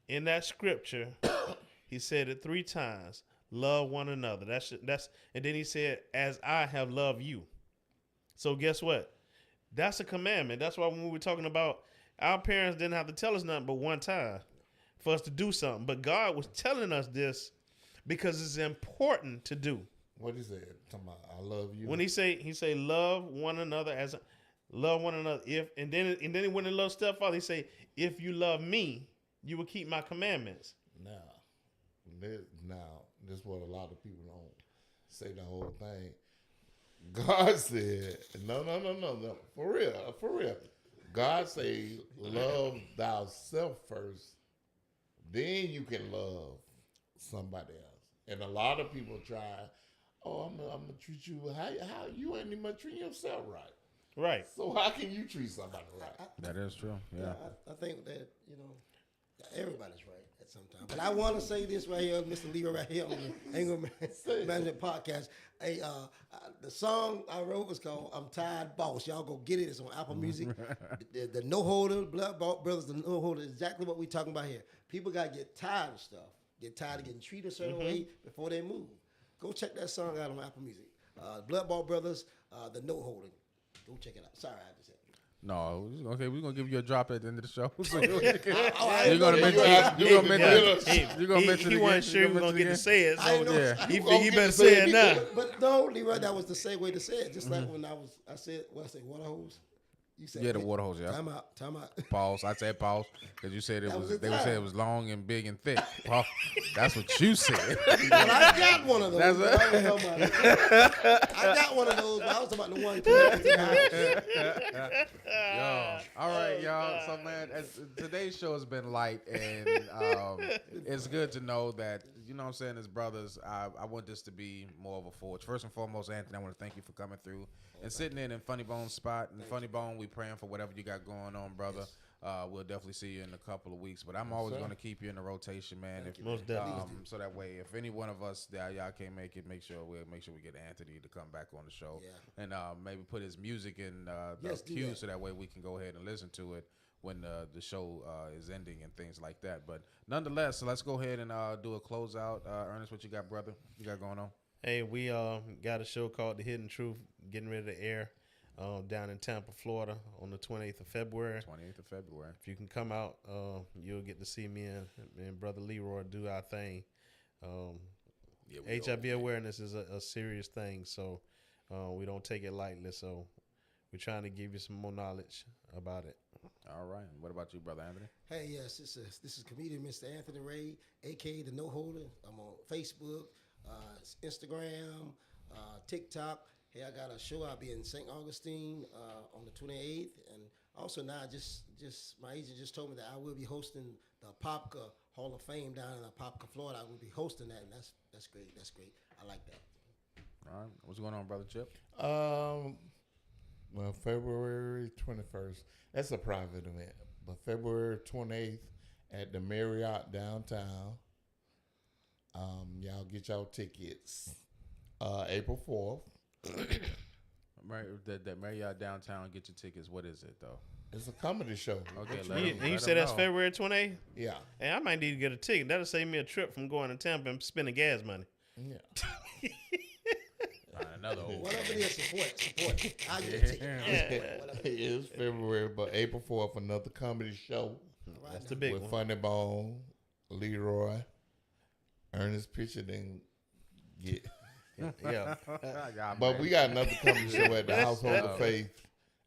In that scripture, he said it 3 times. Love one another. That's and then he said, as I have loved you. So guess what? That's a commandment. That's why when we were talking about, our parents didn't have to tell us nothing but one time for us to do something. But God was telling us this because it's important to do. What is it? Talking about, I love you. When he say love one another as love one another. And then when the love stepfather, he say, if you love me, you will keep my commandments. Now, this is what a lot of people don't say the whole thing. God said, no. For real. God say, love thyself first, then you can love somebody else. And a lot of people try, I'm gonna treat you how you ain't even treating yourself right. Right. So how can you treat somebody right? That is true. Yeah. I think that, everybody's right at some time. But I want to say this right here, Mr. Leroy right here on the Anger Management Podcast. Hey, the song I wrote was called I'm Tired Boss. Y'all go get it. It's on Apple Music. the No Holder, Blood Brothers, the No Holder, exactly what we're talking about here. People got to get tired of stuff. Get tired of getting treated a certain way before they move. Go check that song out on Apple Music. Blood Brothers, the No Holder. Go check it out. Sorry, I just said. No, okay, we're gonna give you a drop at the end of the show. So You're gonna mention He wasn't sure he was gonna get to say it, so Yeah. he better say it now. But no, Leroy, that was the same way to say it. Just like when I said water hose. You said Yeah, the water hose. Yeah. Time out. Pause. I said pause because you said it That was. was the They would say time. it was long and big and thick. Pause. That's what you said. Well, I got one of those. That's but I was talking about I got one of those, but I was talking about the one connected to the house. Yo, all right, y'all. So, man, today's show has been light, and it's good to know that, you know what I'm saying, as brothers, I want this to be more of a forge. First and foremost, Anthony, I want to thank you for coming through and sitting in Funnybone's spot. And Funnybone, we praying for whatever you got going on, brother. We'll definitely see you in a couple of weeks, but I'm always going to keep you in the rotation, man. Most definitely. So that way, if any one of us that y'all can't make it, make sure we get Anthony to come back on the show, and maybe put his music in the queue, so that way we can go ahead and listen to it when the show is ending and things like that. But nonetheless, so let's go ahead and do a closeout. Ernest, what you got, brother? You got going on? Hey, we got a show called The Hidden Truth, getting ready to air down in Tampa, Florida on the 28th of February. 28th of February. If you can come out, you'll get to see me and Brother Leroy do our thing. HIV awareness is a serious thing, so we don't take it lightly. So we're trying to give you some more knowledge about it. All right. What about you, Brother Anthony? Hey, yes, this is comedian Mr. Anthony Ray, a.k.a. The No Holder. I'm on Facebook, Instagram, TikTok. Hey, I got a show. I'll be in St. Augustine on the 28th. And also now, just my agent just told me that I will be hosting the Apopka Hall of Fame down in Apopka, Florida. I will be hosting that, and that's great. That's great. I like that. All right. What's going on, Brother Chip? Well, February 21st, that's a private event. But February 28th at the Marriott downtown, y'all get y'all tickets. April 4th. That Marriott downtown, get your tickets. What is it, though? It's a comedy show. Okay, You said that's February 28th? Yeah. Hey, I might need to get a ticket. That'll save me a trip from going to Tampa and spending gas money. Yeah. Another old. Whatever it is, support. I'll get a ticket. It is February, but April 4th, another comedy show. That's the big with one. Funnybone, Leroy, Ernest picture didn't get. Yeah. Y'all But man. we got another comedy show at the Household of Faith,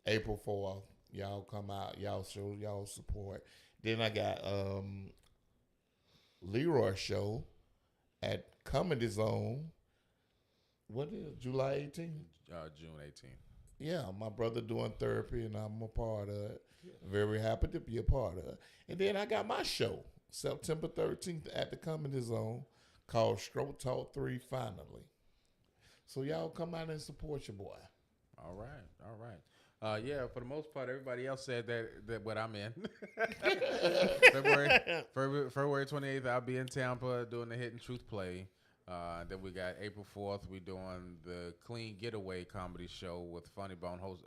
April 4th. Y'all come out, y'all show y'all support. Then I got Leroy show at Comedy Zone. What is July 18th? June 18th. Yeah, my brother doing therapy and I'm a part of it. Very happy to be a part of it. And then I got my show September 13th at the Comedy Zone called Stroke Talk 3 Finally. So y'all come out and support your boy. All right. Yeah, for the most part, everybody else said that what I'm in. February 28th, I'll be in Tampa doing the Hidden Truth play. Then we got April 4th, we doing the Clean Getaway comedy show with Funnybone, host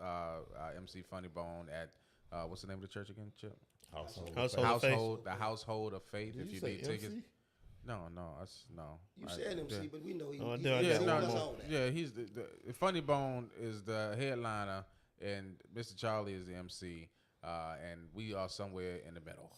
MC Funnybone at what's the name of the church again, Chip? Household of Faith. The Household of Faith. Did if you you say need tickets. MC? No. You said MC, but we know he Oh, he yeah, does no, all that. Yeah, he's the Funnybone is the headliner, and Mr. Charlie is the MC, and we are somewhere in the middle.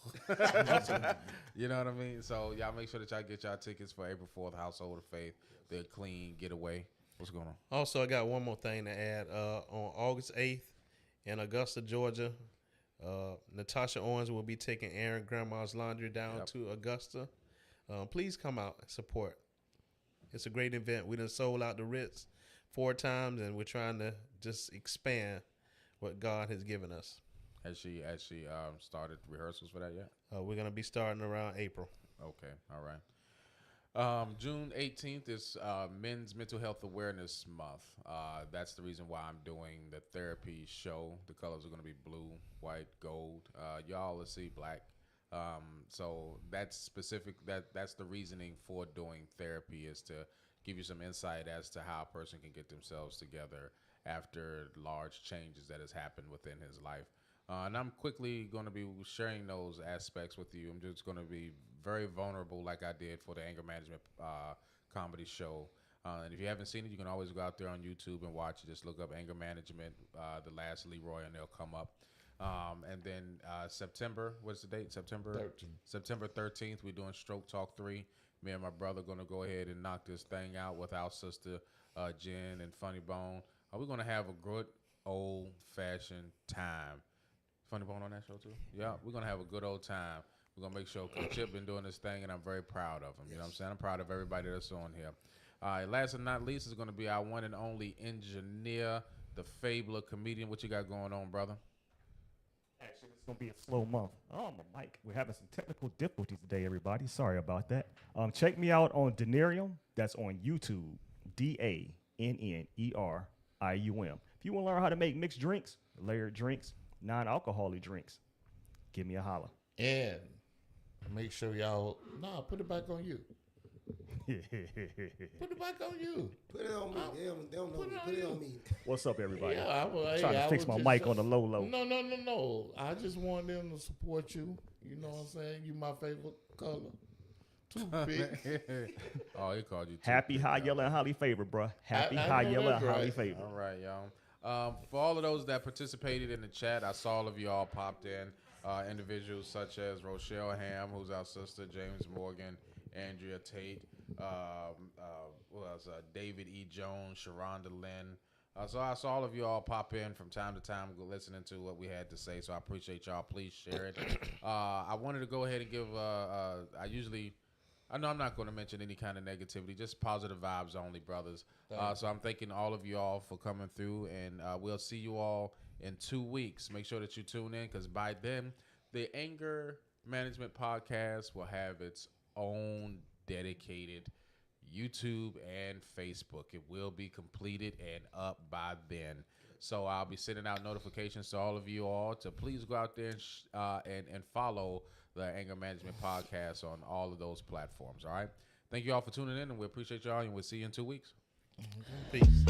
You know what I mean? So y'all make sure that y'all get y'all tickets for April 4th, Household of Faith, the Clean Getaway. What's going on? Also, I got one more thing to add. On August 8th in Augusta, Georgia, Natasha Owens will be taking Aaron Grandma's Laundry down to Augusta. Please come out and support. It's a great event. We done sold out the Ritz 4 times, and we're trying to just expand what God has given us. Has she started rehearsals for that yet? We're going to be starting around April. Okay, all right. June 18th is Men's Mental Health Awareness Month. That's the reason why I'm doing the therapy show. The colors are going to be blue, white, gold. Y'all will see black. So that's specific. That's the reasoning for doing therapy, is to give you some insight as to how a person can get themselves together after large changes that has happened within his life. And I'm quickly going to be sharing those aspects with you. I'm just going to be very vulnerable, like I did for the anger management comedy show. And if you haven't seen it, you can always go out there on YouTube and watch it. Just look up anger management, the Last Leroy, and they'll come up. And then September, what's the date? September 13th, we're doing Stroke Talk 3. Me and my brother going to go ahead and knock this thing out with our sister Jen and Funnybone. We're going to have a good old-fashioned time. Funnybone on that show too? Yeah, we're going to have a good old time. We're going to make sure, because Chip been doing this thing, and I'm very proud of him. You know what I'm saying? I'm proud of everybody that's on here. All right, last but not least is going to be our one and only engineer, the Fabler comedian. What you got going on, brother? Actually, it's going to be a slow month. Oh, my mic. We're having some technical difficulties today, everybody. Sorry about that. Check me out on Denerium. That's on YouTube. DANNERIUM. If you want to learn how to make mixed drinks, layered drinks, non-alcoholic drinks, give me a holler. And make sure y'all put it back on you. Put it back on you. Put it on me. They don't know me. Put it on me. What's up, everybody? Yeah, Trying to fix my mic on the low. No. I just want them to support you. You know what I'm saying? You my favorite color. Too big. Oh, he called you too Happy, big, high, y'all. yellow, and highly favored, bruh. Happy, I high, know yellow, that's and highly right. favored. All right, y'all. For all of those that participated in the chat, I saw all of you all popped in. Individuals such as Rochelle Ham, who's our sister, James Morgan, Andrea Tate, who else? David E. Jones, Sharonda Lynn. So I saw all of you all pop in from time to time listening to what we had to say. So I appreciate y'all. Please share it. I wanted to go ahead and give, I know I'm not going to mention any kind of negativity, just positive vibes only, brothers. So I'm thanking all of you all for coming through, and we'll see you all in 2 weeks. Make sure that you tune in, because by then, the Anger Management Podcast will have its own dedicated YouTube and Facebook. It will be completed and up by then. So I'll be sending out notifications to all of you all to please go out there and follow the Anger Management Podcast on all of those platforms. All right. Thank you all for tuning in, and we appreciate y'all, and we'll see you in 2 weeks. Peace.